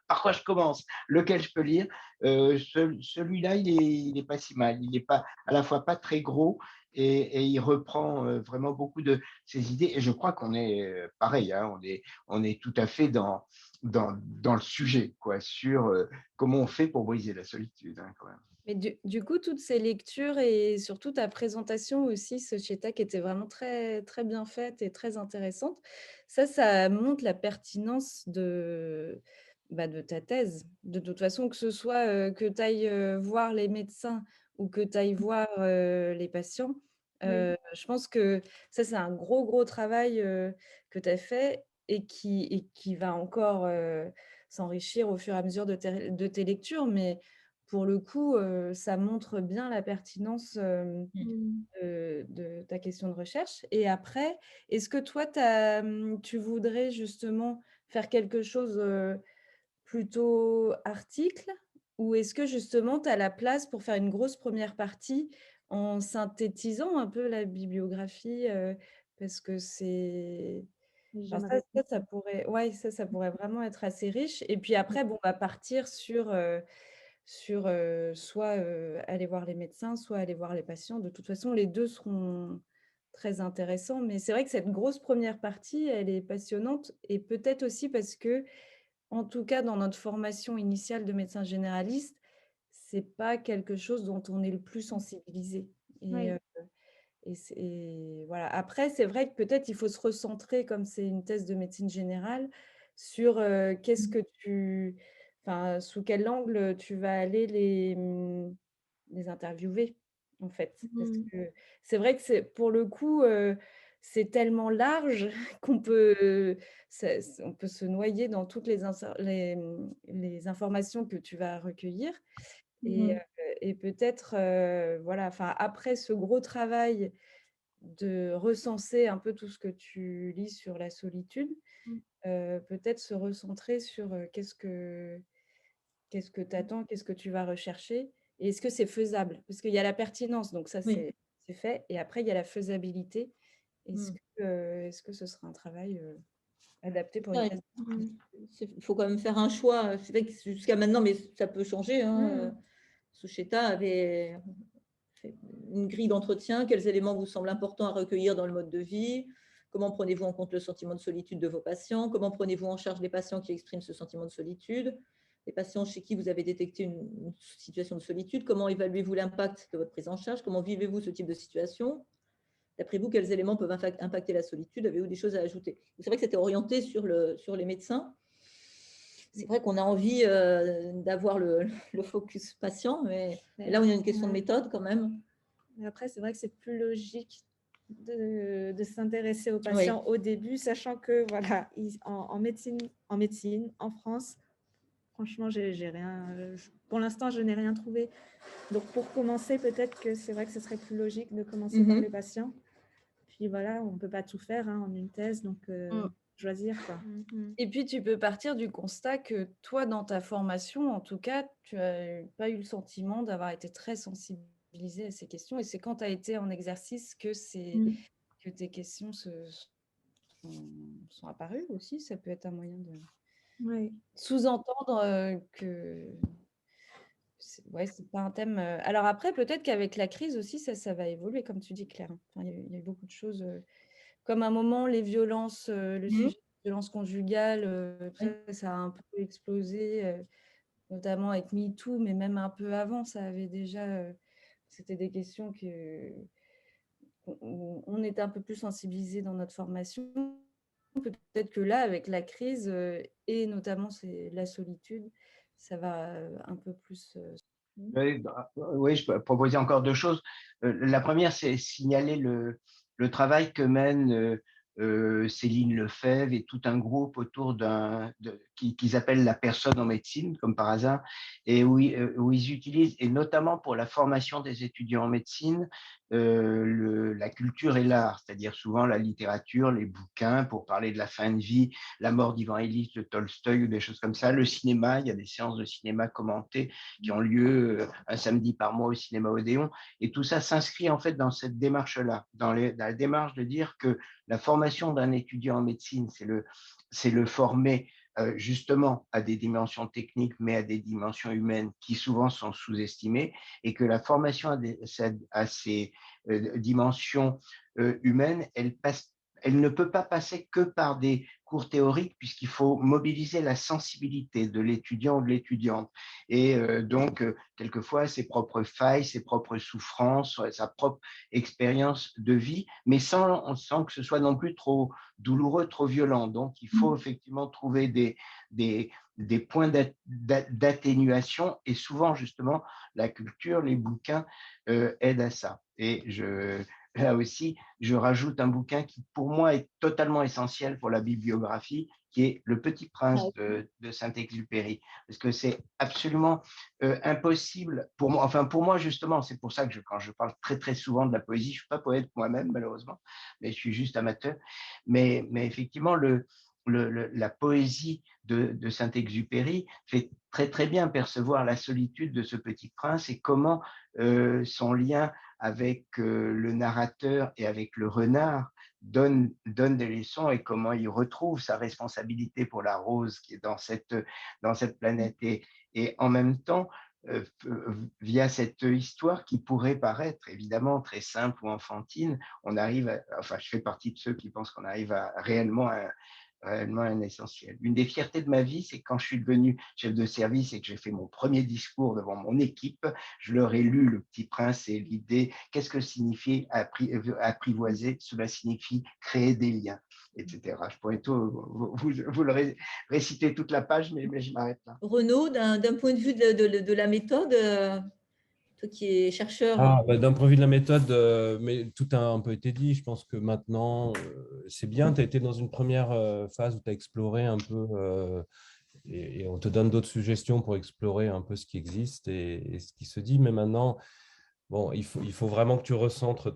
Par quoi je commence? Lequel je peux lire? Celui-là, il est pas si mal. Il est pas à la fois pas très gros et il reprend vraiment beaucoup de ses idées. Et je crois qu'on est pareil. Hein, on est tout à fait dans le sujet, quoi, sur comment on fait pour briser la solitude, hein, quand même. Mais du coup, toutes ces lectures et surtout ta présentation aussi, Socheta, qui était vraiment très, très bien faite et très intéressante, ça montre la pertinence de ta thèse. De toute façon, que ce soit que tu ailles voir les médecins ou que tu ailles voir les patients, je pense que ça, c'est un gros, gros travail que tu as fait et qui va encore s'enrichir au fur et à mesure de tes lectures. Mais pour le coup, ça montre bien la pertinence de ta question de recherche. Et après, est-ce que toi, tu voudrais justement faire quelque chose plutôt article ou est-ce que justement, tu as la place pour faire une grosse première partie en synthétisant un peu la bibliographie parce que c'est… Enfin, ça pourrait, ouais, ça pourrait vraiment être assez riche. Et puis après, on va partir sur soit aller voir les médecins, soit aller voir les patients. De toute façon, les deux seront très intéressants. Mais c'est vrai que cette grosse première partie, elle est passionnante et peut-être aussi parce que, en tout cas, dans notre formation initiale de médecin généraliste, c'est pas quelque chose dont on est le plus sensibilisé. Oui. Et voilà. Après, c'est vrai que peut-être il faut se recentrer, comme c'est une thèse de médecine générale, sur qu'est-ce que enfin, sous quel angle tu vas aller les interviewer, en fait. Parce que c'est vrai que pour le coup, c'est tellement large qu'on peut, on peut se noyer dans toutes les informations que tu vas recueillir. Et peut-être, voilà, enfin, après ce gros travail de recenser un peu tout ce que tu lis sur la solitude, peut-être se recentrer sur qu'est-ce que tu attends, qu'est-ce que tu vas rechercher et est-ce que c'est faisable? Parce qu'il y a la pertinence, donc ça, Oui. c'est fait et après, il y a la faisabilité. Est-ce que ce sera un travail adapté pour une thèse? Il faut quand même faire un choix. C'est vrai que jusqu'à maintenant, mais ça peut changer. Sucheta avait fait une grille d'entretien. Quels éléments vous semblent importants à recueillir dans le mode de vie? Comment prenez-vous en compte le sentiment de solitude de vos patients? Comment prenez-vous en charge les patients qui expriment ce sentiment de solitude? Les patients chez qui vous avez détecté une situation de solitude, comment évaluez-vous l'impact de votre prise en charge? Comment vivez-vous ce type de situation? D'après vous, quels éléments peuvent impacter la solitude? Avez-vous des choses à ajouter? C'est vrai que c'était orienté sur les médecins. C'est vrai qu'on a envie d'avoir le focus patient, mais là, on a une question de méthode quand même. Mais après, c'est vrai que c'est plus logique de s'intéresser aux Oui. patients au début, sachant que voilà, en médecine, en France, franchement, j'ai rien. Pour l'instant, je n'ai rien trouvé. Donc, pour commencer, peut-être que c'est vrai que ce serait plus logique de commencer par les patients. Puis voilà, on ne peut pas tout faire en une thèse, donc choisir quoi. Et puis, tu peux partir du constat que toi, dans ta formation, en tout cas, tu n'as pas eu le sentiment d'avoir été très sensibilisé à ces questions. Et c'est quand tu as été en exercice que tes questions sont apparues aussi. Ça peut être un moyen de sous-entendre que c'est pas un thème. Alors après, peut-être qu'avec la crise aussi, ça va évoluer, comme tu dis, Claire. Enfin, il y a eu beaucoup de choses. Comme à un moment, les violences, le sujet des violences conjugales, ça a un peu explosé, notamment avec MeToo, mais même un peu avant, ça avait déjà. C'était des questions on était un peu plus sensibilisés dans notre formation. Peut-être que là, avec la crise et notamment la solitude, ça va un peu plus. Oui, je peux proposer encore deux choses. La première, c'est signaler le travail que mène Céline Lefebvre et tout un groupe autour qu'ils appellent la personne en médecine, comme par hasard, et où ils utilisent, et notamment pour la formation des étudiants en médecine, la culture et l'art, c'est-à-dire souvent la littérature, les bouquins pour parler de la fin de vie, la mort d'Ivan Illich, de Tolstoï ou des choses comme ça, le cinéma, il y a des séances de cinéma commentées qui ont lieu un samedi par mois au cinéma Odéon. Et tout ça s'inscrit en fait dans cette démarche-là, dans la démarche de dire que la formation d'un étudiant en médecine, c'est le former justement à des dimensions techniques, mais à des dimensions humaines qui souvent sont sous-estimées, et que la formation à ces dimensions humaines, elle ne peut pas passer que par des cours théoriques, puisqu'il faut mobiliser la sensibilité de l'étudiant ou de l'étudiante. Et donc, quelquefois, ses propres failles, ses propres souffrances, sa propre expérience de vie, mais sans que ce soit non plus trop douloureux, trop violent. Donc, il faut effectivement trouver des points d'atténuation, et souvent, justement, la culture, les bouquins aident à ça. Et là aussi, je rajoute un bouquin qui, pour moi, est totalement essentiel pour la bibliographie, qui est Le Petit Prince de Saint-Exupéry. Parce que c'est absolument impossible pour moi. Enfin, pour moi, justement, c'est pour ça que quand je parle très, très souvent de la poésie, je ne suis pas poète moi-même, malheureusement, mais je suis juste amateur. Mais effectivement, la poésie de Saint-Exupéry fait très, très bien percevoir la solitude de ce petit prince et comment son lien avec le narrateur et avec le renard donne des leçons, et comment il retrouve sa responsabilité pour la rose qui est dans cette planète. Et en même temps, via cette histoire qui pourrait paraître évidemment très simple ou enfantine, enfin, je fais partie de ceux qui pensent qu'on arrive à réellement un essentiel. Une des fiertés de ma vie, c'est quand je suis devenu chef de service et que j'ai fait mon premier discours devant mon équipe, je leur ai lu Le Petit Prince et l'idée, qu'est-ce que signifie apprivoiser? Cela signifie créer des liens, etc. Je pourrais vous le réciter toute la page, mais je m'arrête là. Renaud, d'un point de vue de la méthode, toi qui es chercheur. D'un point de vue de la méthode, mais tout a un peu été dit. Je pense que maintenant, c'est bien. Tu as été dans une première phase où tu as exploré un peu et on te donne d'autres suggestions pour explorer un peu ce qui existe et ce qui se dit. Mais maintenant, bon, il faut vraiment que tu recentres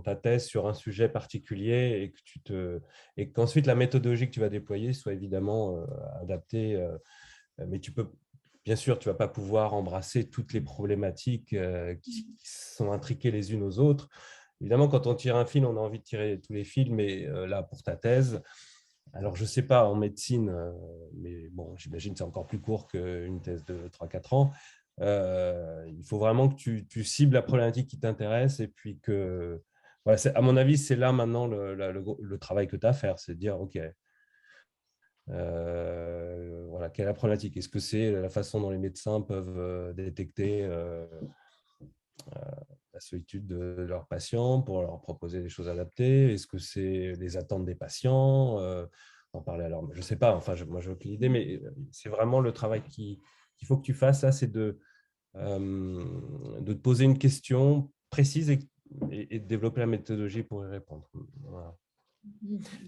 ta thèse sur un sujet particulier et qu'ensuite la méthodologie que tu vas déployer soit évidemment adaptée. Mais bien sûr, tu ne vas pas pouvoir embrasser toutes les problématiques qui sont intriquées les unes aux autres. Évidemment, quand on tire un fil, on a envie de tirer tous les fils, mais là, pour ta thèse, alors je ne sais pas en médecine, mais bon, j'imagine que c'est encore plus court qu'une thèse de 3-4 ans. Il faut vraiment que tu cibles la problématique qui t'intéresse et puis que, voilà, à mon avis, c'est là maintenant le travail que tu as à faire, c'est de dire, OK, voilà, quelle est la problématique? Est-ce que c'est la façon dont les médecins peuvent détecter la solitude de leurs patients pour leur proposer des choses adaptées? Est-ce que c'est les attentes des patients? En parler alors, je ne sais pas, enfin, moi, j'ai aucune idée, mais c'est vraiment le travail qu'il faut que tu fasses, là, c'est de te poser une question précise et de développer la méthodologie pour y répondre. Voilà.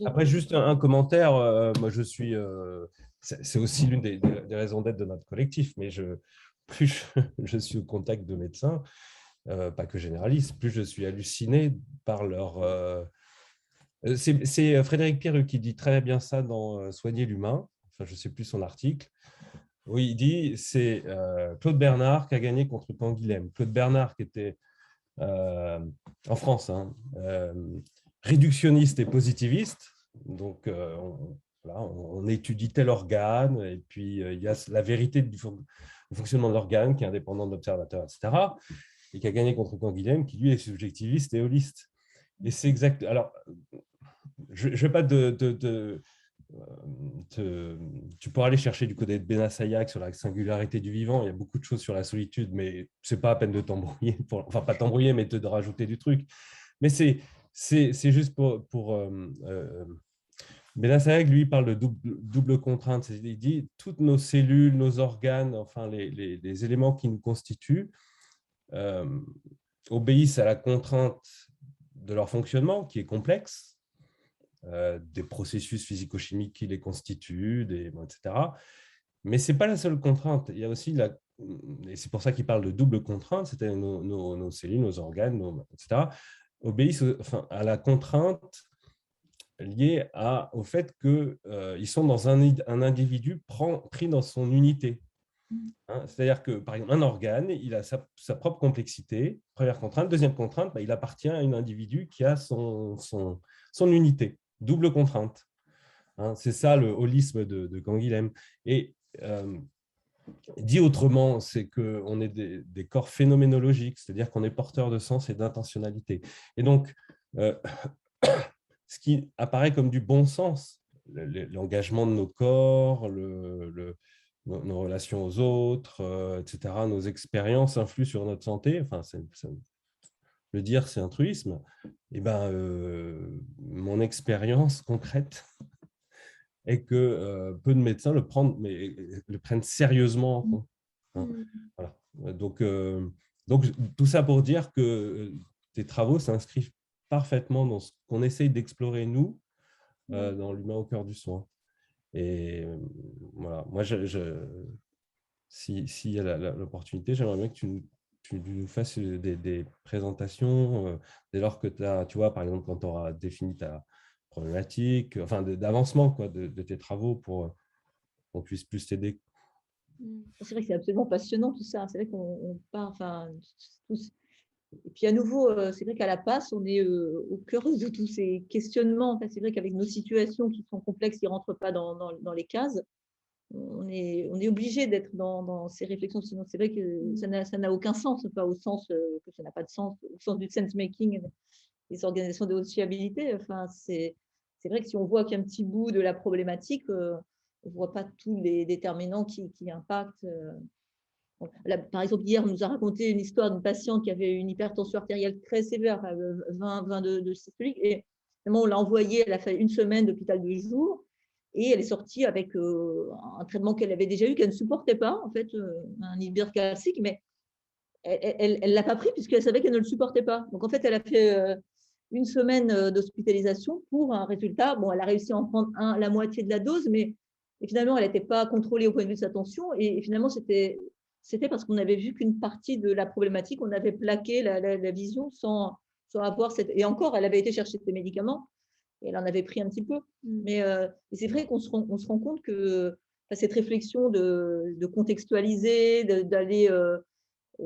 Après, juste un commentaire, moi je suis, c'est aussi l'une des raisons d'être de notre collectif, mais plus je suis au contact de médecins, pas que généralistes, plus je suis halluciné par leur... c'est Frédéric Pierru qui dit très bien ça dans Soigner l'humain, enfin je ne sais plus son article, où il dit c'est Claude Bernard qui a gagné contre Canguilhem. Claude Bernard qui était en France, hein, réductionniste et positiviste. Donc, on étudie tel organe, et puis il y a la vérité du fonctionnement de l'organe qui est indépendant de l'observateur, etc. Et qui a gagné contre Canguilhem, qui lui est subjectiviste et holiste. Et c'est exact. Alors, je ne vais pas tu pourras aller chercher du côté de Benassayac sur la singularité du vivant. Il y a beaucoup de choses sur la solitude, mais ce n'est pas à peine de t'embrouiller. Enfin, pas t'embrouiller, mais de rajouter du truc. Mais c'est juste pour Benassayac, lui, parle de double contrainte. Il dit toutes nos cellules, nos organes, enfin les éléments qui nous constituent obéissent à la contrainte de leur fonctionnement, qui est complexe, des processus physico-chimiques qui les constituent, etc. Mais ce n'est pas la seule contrainte. Il y a aussi et c'est pour ça qu'il parle de double contrainte, c'est-à-dire nos cellules, nos organes, etc., obéissent à la contrainte liée au fait qu'ils sont dans un individu pris dans son unité. Hein, c'est-à-dire que, par exemple, un organe, il a sa propre complexité, première contrainte. Deuxième contrainte, il appartient à un individu qui a son unité, double contrainte. Hein, c'est ça le holisme de Canguilhem. Et dit autrement, c'est qu'on est des corps phénoménologiques, c'est-à-dire qu'on est porteur de sens et d'intentionnalité. Et donc, ce qui apparaît comme du bon sens, l'engagement de nos corps, nos relations aux autres, etc., nos expériences influent sur notre santé. Enfin, le dire, c'est un truisme. Et mon expérience concrète est que peu de médecins le prennent sérieusement en compte. Hein. Voilà. Donc, tout ça pour dire que tes travaux s'inscrivent parfaitement dans ce qu'on essaye d'explorer, nous, dans l'humain au cœur du soin. Et voilà, moi, s'il y a l'opportunité, j'aimerais bien que tu nous fasses des présentations dès lors que tu vois, par exemple, quand tu auras défini ta problématique, enfin d'avancement de tes travaux pour qu'on puisse plus t'aider. C'est vrai que c'est absolument passionnant tout ça. C'est vrai qu'on part, enfin, tous. Et puis à nouveau, c'est vrai qu'à la passe, on est au cœur de tous ces questionnements. Enfin, c'est vrai qu'avec nos situations qui sont complexes, qui ne rentrent pas dans les cases. on est obligé d'être dans ces réflexions, sinon c'est vrai que ça n'a aucun sens, pas au sens que ça n'a pas de sens, au sens du sense-making, des organisations de haute fiabilité. Enfin, c'est vrai que si on voit qu'un petit bout de la problématique, on ne voit pas tous les déterminants qui impactent. Là, par exemple, hier, on nous a raconté une histoire d'une patiente qui avait une hypertension artérielle très sévère, 20 de systolique, et on l'a envoyée, elle a fait une semaine d'hôpital de jour, et elle est sortie avec un traitement qu'elle avait déjà eu, qu'elle ne supportait pas, en fait, un inhibiteur calcique, mais elle ne l'a pas pris puisqu'elle savait qu'elle ne le supportait pas. Donc, en fait, elle a fait une semaine d'hospitalisation pour un résultat. Bon, elle a réussi à en prendre la moitié de la dose, mais finalement, elle n'était pas contrôlée au point de vue de sa tension. Et finalement, c'était parce qu'on n'avait vu qu'une partie de la problématique. On avait plaqué la vision sans avoir cette… Et encore, elle avait été chercher ses médicaments et elle en avait pris un petit peu. Mais c'est vrai qu'on se rend compte que cette réflexion de contextualiser, d'aller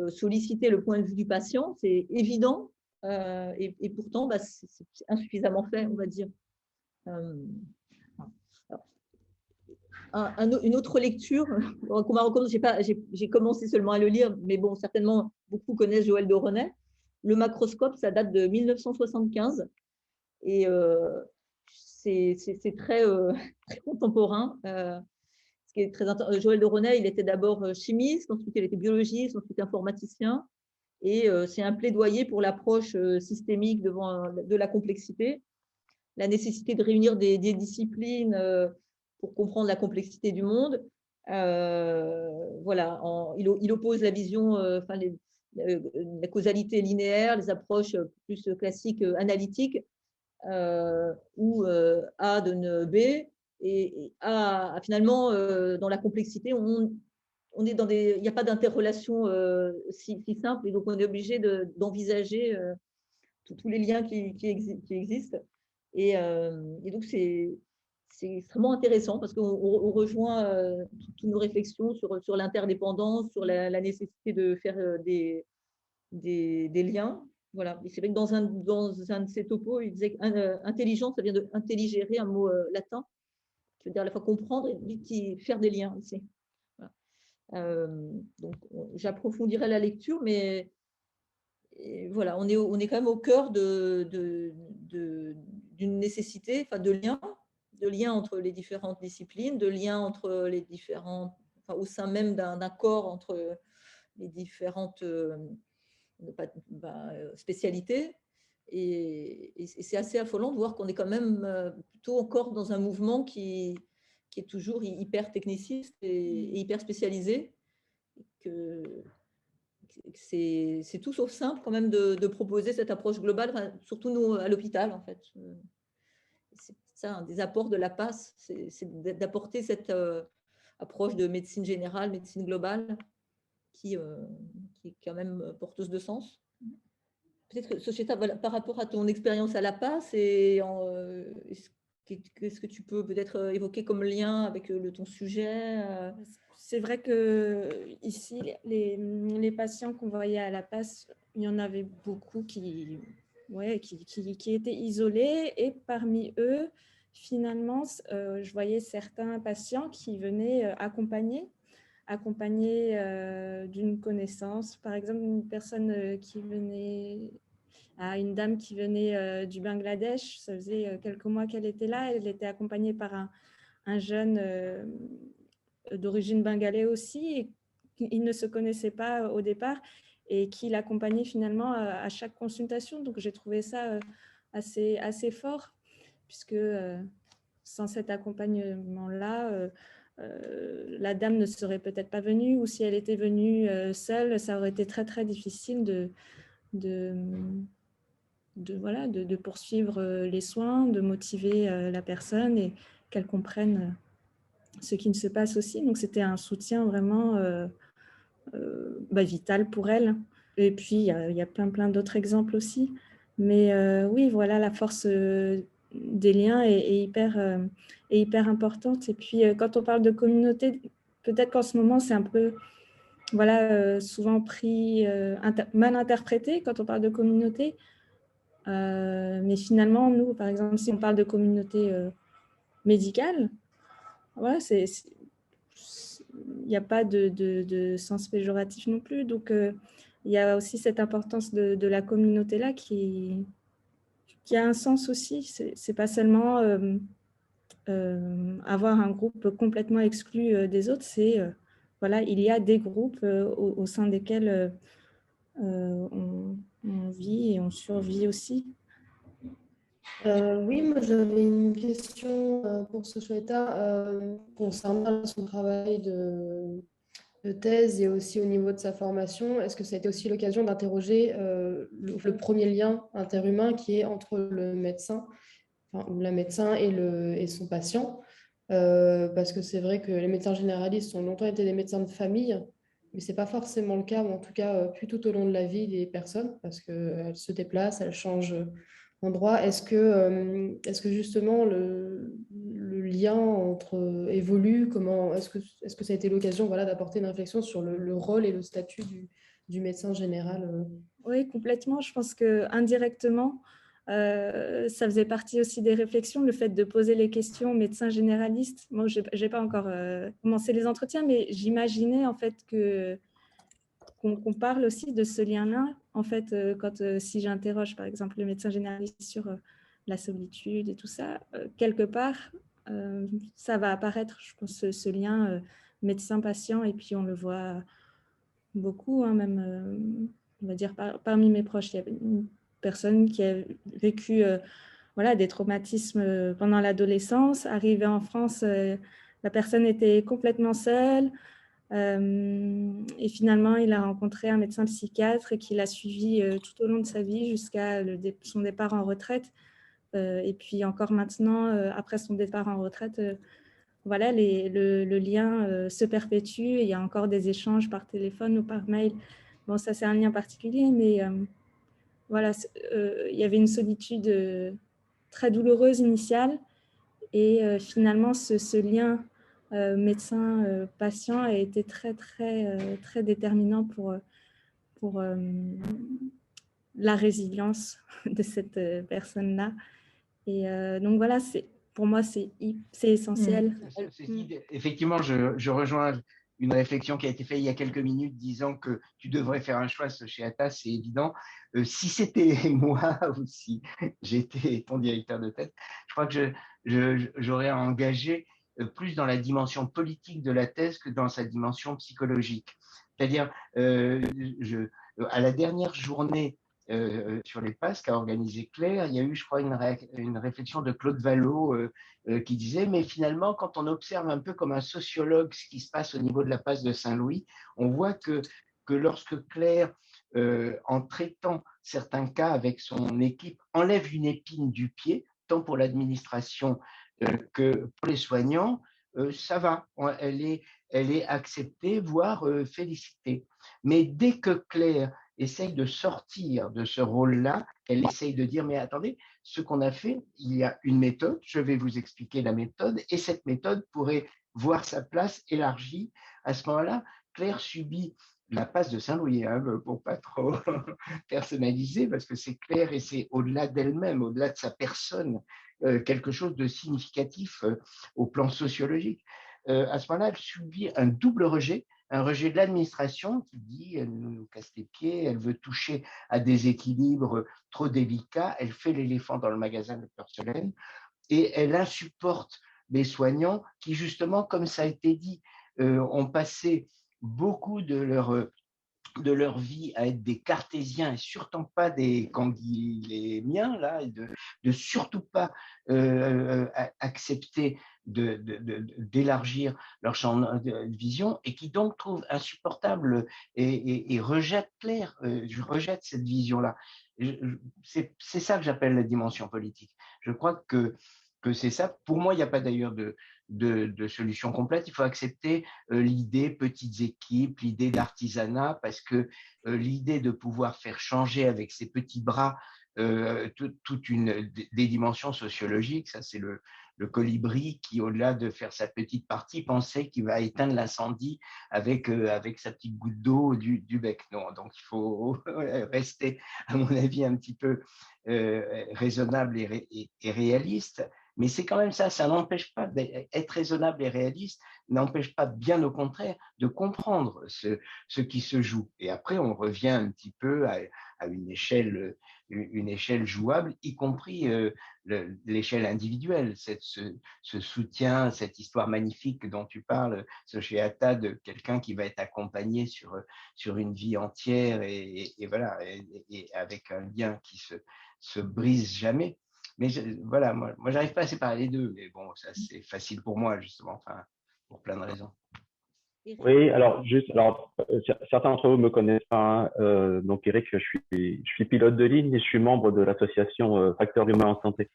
solliciter le point de vue du patient, c'est évident, et pourtant, c'est insuffisamment fait, on va dire. Une autre lecture qu'on m'a recommandée, j'ai commencé seulement à le lire, mais bon, certainement, beaucoup connaissent Joël de Renet. Le macroscope, ça date de 1975, et c'est très, très contemporain. Ce qui est très intéressant. Joël de Renet, il était d'abord chimiste, ensuite il était biologiste, ensuite informaticien, et c'est un plaidoyer pour l'approche systémique de la complexité, la nécessité de réunir des disciplines pour comprendre la complexité du monde. Voilà, il oppose la vision, la causalité linéaire, les approches plus classiques analytiques, où A donne B, et finalement, dans la complexité, on est il n'y a pas d'interrelation si simple, et donc on est obligé d'envisager tous les liens qui existent. Et donc, c'est extrêmement intéressant parce qu'on rejoint toutes nos réflexions sur l'interdépendance, sur la nécessité de faire des liens. Voilà. Et c'est vrai que dans un de ses topos, il disait intelligence, ça vient de intelligere, un mot latin, qui veut dire à la fois comprendre et faire des liens aussi. Voilà. Donc, j'approfondirai la lecture, mais voilà, on est quand même au cœur d'une nécessité, de lien entre les différentes disciplines, de lien entre les différentes, au sein même d'un corps entre les différentes spécialités. Et c'est assez affolant de voir qu'on est quand même plutôt encore dans un mouvement qui est toujours hyper techniciste et hyper spécialisé. C'est tout sauf simple quand même de proposer cette approche globale, surtout nous à l'hôpital en fait. C'est ça, un des apports de la PAS, c'est d'apporter cette approche de médecine générale, médecine globale, qui est quand même porteuse de sens. Peut-être que Sucheta, voilà, par rapport à ton expérience à la PAS, qu'est-ce que tu peux peut-être évoquer comme lien avec ton sujet C'est vrai que ici, les patients qu'on voyait à la PAS, il y en avait beaucoup qui étaient isolés, et parmi eux, finalement, je voyais certains patients qui venaient accompagnés d'une connaissance. Par exemple, une personne qui venait, une dame qui venait du Bangladesh, ça faisait quelques mois qu'elle était là, elle était accompagnée par un jeune d'origine bengalais aussi, et ils ne se connaissaient pas au départ, et qui l'accompagnait finalement à chaque consultation. Donc j'ai trouvé ça assez fort, puisque sans cet accompagnement-là, la dame ne serait peut-être pas venue, ou si elle était venue seule, ça aurait été très très difficile de poursuivre les soins, de motiver la personne et qu'elle comprenne ce qui ne se passe aussi. Donc c'était un soutien vraiment vital pour elle. Et puis il y a plein d'autres exemples aussi. Mais oui, voilà, la force des liens est hyper importante. Et puis quand on parle de communauté, peut-être qu'en ce moment c'est un peu souvent pris, mal interprété quand on parle de communauté. Mais finalement, nous, par exemple, si on parle de communauté médicale, voilà, il n'y a pas de sens péjoratif non plus. Donc, il y a aussi cette importance de la communauté-là qui a un sens aussi. C'est pas seulement avoir un groupe complètement exclu des autres, c'est voilà, il y a des groupes au sein desquels on vit et on survit aussi. Oui, moi j'avais une question pour Sochoueta concernant son travail de thèse et aussi au niveau de sa formation. Est-ce que ça a été aussi l'occasion d'interroger le premier lien interhumain qui est entre le médecin, ou la médecin et son patient? Parce que c'est vrai que les médecins généralistes ont longtemps été des médecins de famille, mais ce n'est pas forcément le cas, ou en tout cas plus tout au long de la vie des personnes, parce qu'elles se déplacent, elles changent d'endroit. Est-ce que justement le lien évolue? Est-ce que ça a été l'occasion, voilà, d'apporter une réflexion sur le rôle et le statut du médecin général? Oui, complètement. Je pense qu'indirectement, ça faisait partie aussi des réflexions, le fait de poser les questions aux médecins généralistes. Moi, je n'ai pas encore commencé les entretiens, mais j'imaginais en fait qu'on parle aussi de ce lien-là. En fait, si j'interroge par exemple le médecin généraliste sur la solitude et tout ça, quelque part, ça va apparaître, je pense, ce lien médecin-patient, et puis on le voit beaucoup, hein, même, on va dire, parmi mes proches, il y a une personne qui a vécu voilà, des traumatismes pendant l'adolescence. Arrivée en France, la personne était complètement seule. Et finalement, il a rencontré un médecin psychiatre qui l'a suivi tout au long de sa vie jusqu'à son départ en retraite. Et puis encore maintenant, après son départ en retraite, voilà, le lien se perpétue. Et il y a encore des échanges par téléphone ou par mail. Bon, ça, c'est un lien particulier, mais voilà, il y avait une solitude très douloureuse initiale. Et finalement, ce lien médecin-patient a été très, très, très déterminant pour la résilience de cette personne-là. Et donc voilà, pour moi, c'est essentiel. Effectivement, je rejoins une réflexion qui a été faite il y a quelques minutes disant que tu devrais faire un choix chez Atta, c'est évident. Si c'était moi ou si j'étais ton directeur de thèse, je crois que j'aurais engagé plus dans la dimension politique de la thèse que dans sa dimension psychologique. C'est-à-dire, à la dernière journée sur les PASS qu'a organisé Claire, il y a eu, je crois, une réflexion de Claude Vallot qui disait, mais finalement, quand on observe un peu comme un sociologue ce qui se passe au niveau de la PASS de Saint-Louis, on voit que lorsque Claire, en traitant certains cas avec son équipe, enlève une épine du pied, tant pour l'administration que pour les soignants, ça va, elle est acceptée, voire félicitée. Mais dès que Claire essaye de sortir de ce rôle-là, elle essaye de dire, mais attendez, ce qu'on a fait, il y a une méthode, je vais vous expliquer la méthode, et cette méthode pourrait voir sa place élargie. À ce moment-là, Claire subit la passe de Saint-Louis, hein, pour pas trop personnaliser, parce que c'est Claire et c'est au-delà d'elle-même, au-delà de sa personne, quelque chose de significatif au plan sociologique. À ce moment-là, elle subit un double rejet, un rejet de l'administration qui dit elle nous casse les pieds, elle veut toucher à des équilibres trop délicats, elle fait l'éléphant dans le magasin de porcelaine et elle insupporte les soignants qui, justement, comme ça a été dit, ont passé beaucoup de leur vie à être des cartésiens et surtout pas des kanguilémiens, là, et de surtout pas accepter d'élargir leur champ de vision et qui donc trouvent insupportable et rejette Claire, je rejette cette vision-là. C'est ça que j'appelle la dimension politique. Je crois que c'est ça. Pour moi, il n'y a pas d'ailleurs de solution complète. Il faut accepter l'idée petites équipes, l'idée d'artisanat, parce que l'idée de pouvoir faire changer avec ses petits bras toute des dimensions sociologiques, ça c'est le colibri qui, au-delà de faire sa petite partie, pensait qu'il va éteindre l'incendie avec sa petite goutte d'eau du bec. Non, donc il faut rester, à mon avis, un petit peu raisonnable et réaliste. Mais c'est quand même ça, ça n'empêche pas d'être raisonnable et réaliste, n'empêche pas, bien au contraire, de comprendre ce qui se joue. Et après, on revient un petit peu à une échelle jouable, y compris l'échelle individuelle, ce soutien, cette histoire magnifique dont tu parles, ce Sheata, de quelqu'un qui va être accompagné sur une vie entière et voilà, et avec un lien qui se brise jamais. Mais voilà, moi j'arrive pas à séparer les deux, mais bon, ça c'est facile pour moi justement, enfin, pour plein de raisons. Oui, alors certains d'entre vous me connaissent pas, hein, donc Eric, je suis pilote de ligne et je suis membre de l'association Facteurs humains en santé.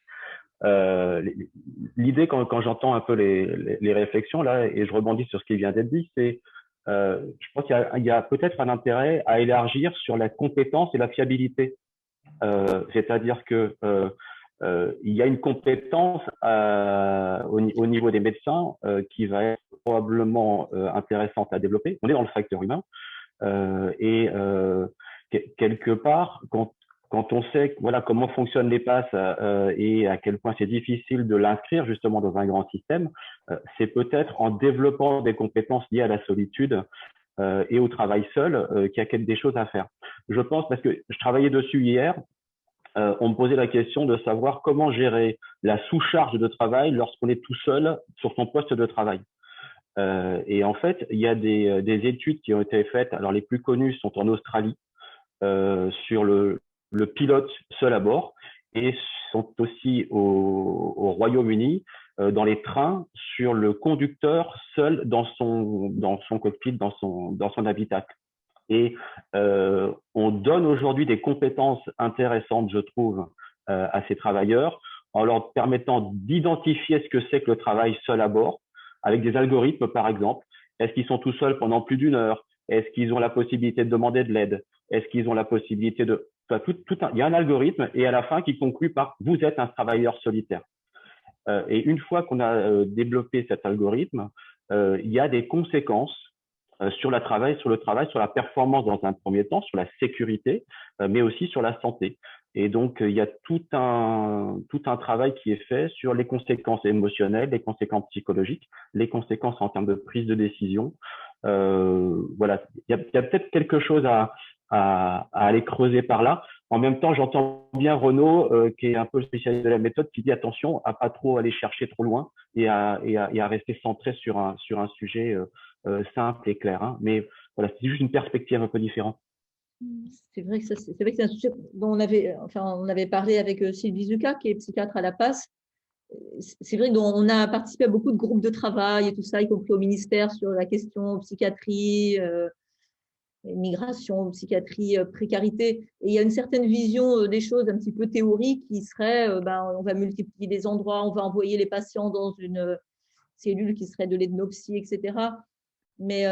L'idée quand j'entends un peu les réflexions là, et je rebondis sur ce qui vient d'être dit, c'est je pense qu'il y a peut-être un intérêt à élargir sur la compétence et la fiabilité. C'est-à-dire que il y a une compétence au niveau des médecins qui va être probablement intéressante à développer. On est dans le facteur humain et quelque part, quand on sait voilà comment fonctionnent les passes et à quel point c'est difficile de l'inscrire justement dans un grand système, c'est peut-être en développant des compétences liées à la solitude et au travail seul qu'il y a des choses à faire. Je pense, parce que je travaillais dessus hier, on me posait la question de savoir comment gérer la sous-charge de travail lorsqu'on est tout seul sur son poste de travail. Et en fait, il y a des études qui ont été faites. Alors, les plus connues sont en Australie sur le pilote seul à bord, et sont aussi au Royaume-Uni dans les trains sur le conducteur seul dans son cockpit, dans son habitacle. Et on donne aujourd'hui des compétences intéressantes, je trouve, à ces travailleurs, en leur permettant d'identifier ce que c'est que le travail seul à bord, avec des algorithmes, par exemple. Est-ce qu'ils sont tout seuls pendant plus d'une heure? Est-ce qu'ils ont la possibilité de demander de l'aide? Est-ce qu'ils ont la possibilité de… Enfin, il y a un algorithme, et à la fin qui conclut par « vous êtes un travailleur solitaire ». Et une fois qu'on a développé cet algorithme, il y a des conséquences sur le travail, sur la performance dans un premier temps, sur la sécurité, mais aussi sur la santé. Et donc, il y a tout un travail qui est fait sur les conséquences émotionnelles, les conséquences psychologiques, les conséquences en termes de prise de décision. Voilà, il y a peut-être quelque chose à aller creuser par là. En même temps, j'entends bien Renaud, qui est un peu le spécialiste de la méthode, qui dit attention à pas trop aller chercher trop loin et à rester centré sur un sujet simple et clair. Hein. Mais voilà, c'est juste une perspective un peu différente. C'est vrai que c'est un sujet dont on avait parlé avec Sylvie Zucca, qui est psychiatre à la PAS. C'est vrai qu'on a participé à beaucoup de groupes de travail et tout ça, y compris au ministère, sur la question psychiatrie, migration, psychiatrie, précarité. Et il y a une certaine vision des choses un petit peu théorique qui serait, on va multiplier les endroits, on va envoyer les patients dans une cellule qui serait de l'ethnopsie, etc. Mais,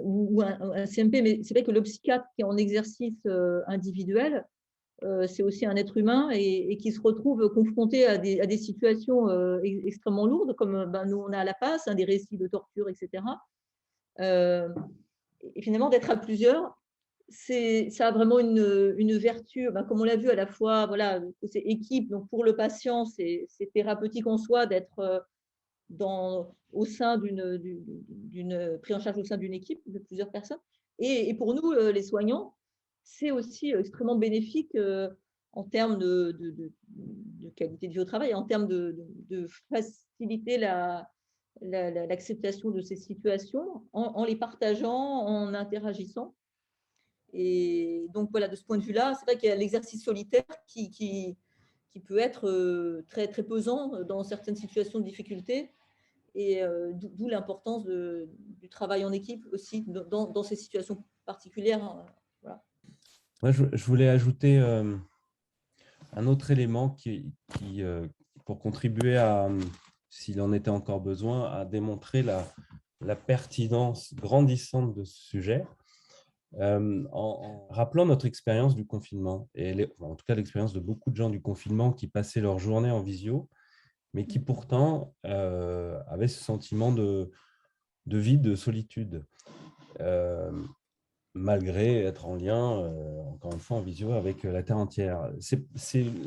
ou un CMP. Mais c'est vrai que le psychiatre qui est en exercice individuel, c'est aussi un être humain et qui se retrouve confronté à des situations extrêmement lourdes, comme nous, on a à la PAS, des récits de torture, etc. Et finalement, d'être à plusieurs, ça a vraiment une vertu, comme on l'a vu à la fois, voilà, c'est équipe, donc pour le patient, c'est thérapeutique en soi d'être au sein d'une prise en charge au sein d'une équipe de plusieurs personnes. Et pour nous, les soignants, c'est aussi extrêmement bénéfique en termes de qualité de vie au travail, en termes de faciliter l'acceptation de ces situations en les partageant, en interagissant. Et donc, voilà, de ce point de vue-là, c'est vrai qu'il y a l'exercice solitaire qui peut être très, très pesant dans certaines situations de difficulté. Et d'où l'importance du travail en équipe aussi dans ces situations particulières. Voilà. Moi, je voulais ajouter un autre élément qui pour contribuer à, s'il en était encore besoin, à démontrer la pertinence grandissante de ce sujet, en rappelant notre expérience du confinement, et en tout cas l'expérience de beaucoup de gens du confinement qui passaient leur journée en visio, mais qui pourtant avaient ce sentiment de vide, de solitude. malgré être en lien, encore une fois, en visio avec la Terre entière.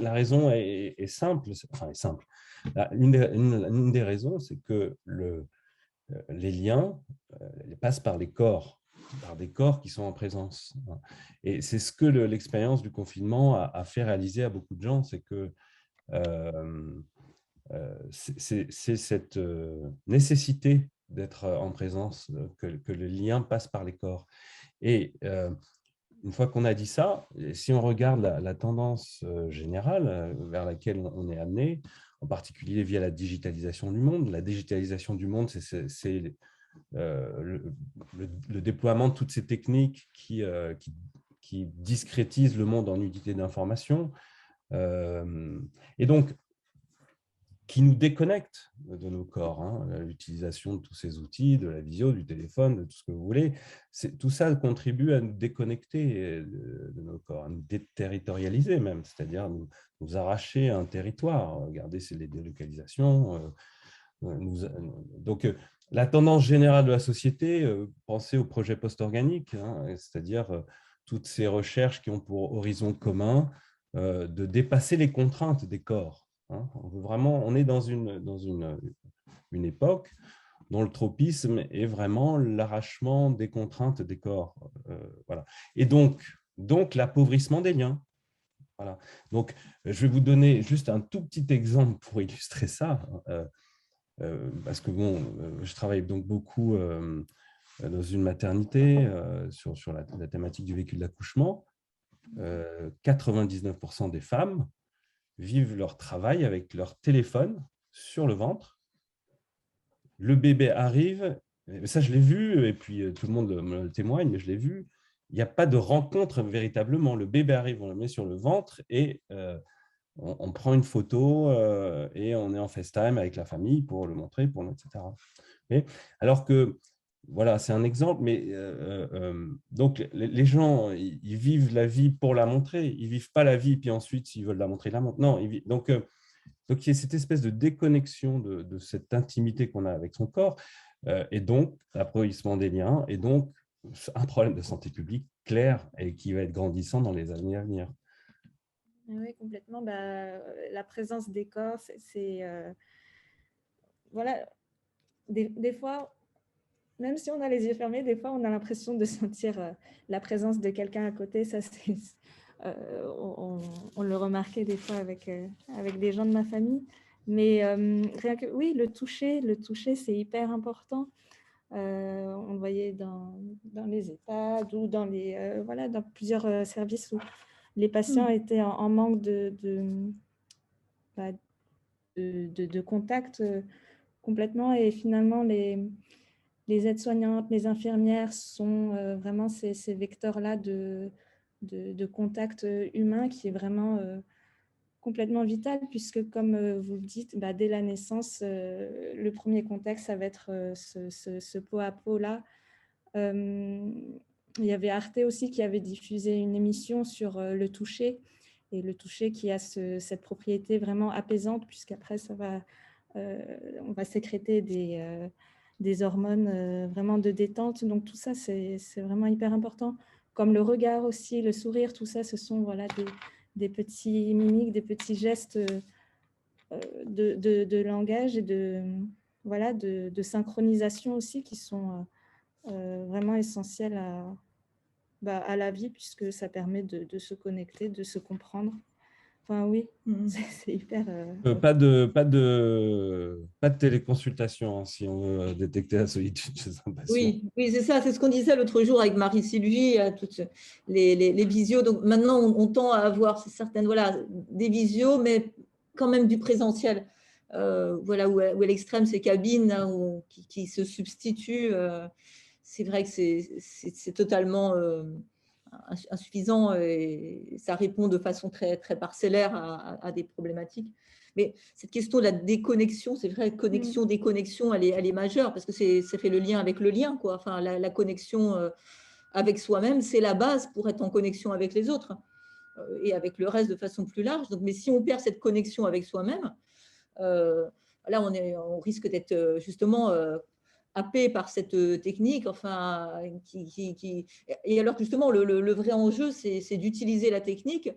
La raison est simple, enfin, est simple. Une des raisons, c'est que les liens passent par les corps, par des corps qui sont en présence. Et c'est ce que l'expérience du confinement a fait réaliser à beaucoup de gens, c'est que c'est cette nécessité d'être en présence, que le lien passe par les corps. Et une fois qu'on a dit ça, si on regarde la tendance générale vers laquelle on est amené, en particulier via la digitalisation du monde, la digitalisation du monde, c'est le déploiement de toutes ces techniques qui discrétisent le monde en unité d'information. Et donc, qui nous déconnecte de nos corps, hein. L'utilisation de tous ces outils, de la visio, du téléphone, de tout ce que vous voulez, tout ça contribue à nous déconnecter de nos corps, à nous déterritorialiser même, c'est-à-dire nous arracher un territoire. Regardez, c'est les délocalisations. Donc, la tendance générale de la société, pensez au projet post-organique, hein, c'est-à-dire toutes ces recherches qui ont pour horizon commun de dépasser les contraintes des corps. Hein. On est dans une époque dont le tropisme est vraiment l'arrachement des contraintes des corps. Voilà. Et donc l'appauvrissement des liens. Voilà. Donc, je vais vous donner juste un tout petit exemple pour illustrer ça. Parce que bon, je travaille donc beaucoup dans une maternité sur la thématique du vécu de l'accouchement. 99% des femmes vivent leur travail avec leur téléphone sur le ventre. Le bébé arrive, ça je l'ai vu, et puis tout le monde me le témoigne, mais je l'ai vu, il n'y a pas de rencontre véritablement. Le bébé arrive, on le met sur le ventre et on prend une photo et on est en FaceTime avec la famille pour le montrer, etc. Mais, alors que, voilà, c'est un exemple, mais donc les gens, ils vivent la vie pour la montrer, ils ne vivent pas la vie, puis ensuite, s'ils veulent la montrer, ils la montrent. Non, donc, il y a cette espèce de déconnexion de cette intimité qu'on a avec son corps, et donc l'appauvrissement des liens, et donc un problème de santé publique clair et qui va être grandissant dans les années à venir. Oui, complètement. La présence des corps, voilà, des fois, même si on a les yeux fermés, des fois, on a l'impression de sentir la présence de quelqu'un à côté. Ça, on le remarquait des fois avec des gens de ma famille. Mais rien que, oui, le toucher, c'est hyper important. On le voyait dans les EHPAD ou dans plusieurs services où les patients étaient en manque de contact complètement. Et finalement, les aides-soignantes, les infirmières sont vraiment ces vecteurs-là de contact humain qui est vraiment complètement vital, puisque comme vous le dites, dès la naissance, le premier contact, ça va être ce pot à pot-là. Il y avait Arte aussi qui avait diffusé une émission sur le toucher, et le toucher qui a cette propriété vraiment apaisante, puisqu'après, on va sécréter des hormones vraiment de détente. Donc tout ça, c'est vraiment hyper important. Comme le regard aussi, le sourire, tout ça, ce sont des petits mimiques, des petits gestes de langage et de synchronisation aussi qui sont vraiment essentiels à la vie, puisque ça permet de se connecter, de se comprendre. Enfin, oui, c'est hyper… Pas de téléconsultation, hein, si on veut détecter la solitude chez un patient. Oui, c'est ça, c'est ce qu'on disait l'autre jour avec Marie-Sylvie, toutes les visios. Donc maintenant, on tend à avoir certaines, des visios, mais quand même du présentiel. Où à l'extrême, ces cabines là, qui se substituent. C'est vrai que c'est totalement insuffisant et ça répond de façon très, très parcellaire à des problématiques. Mais cette question de la déconnexion, c'est vrai, connexion, déconnexion, elle est majeure parce que ça fait le lien avec le lien, quoi. Enfin, la connexion avec soi-même, c'est la base pour être en connexion avec les autres et avec le reste de façon plus large. Donc, mais si on perd cette connexion avec soi-même, là, on risque d'être justement happés par cette technique, enfin, et alors justement, le vrai enjeu, c'est d'utiliser la technique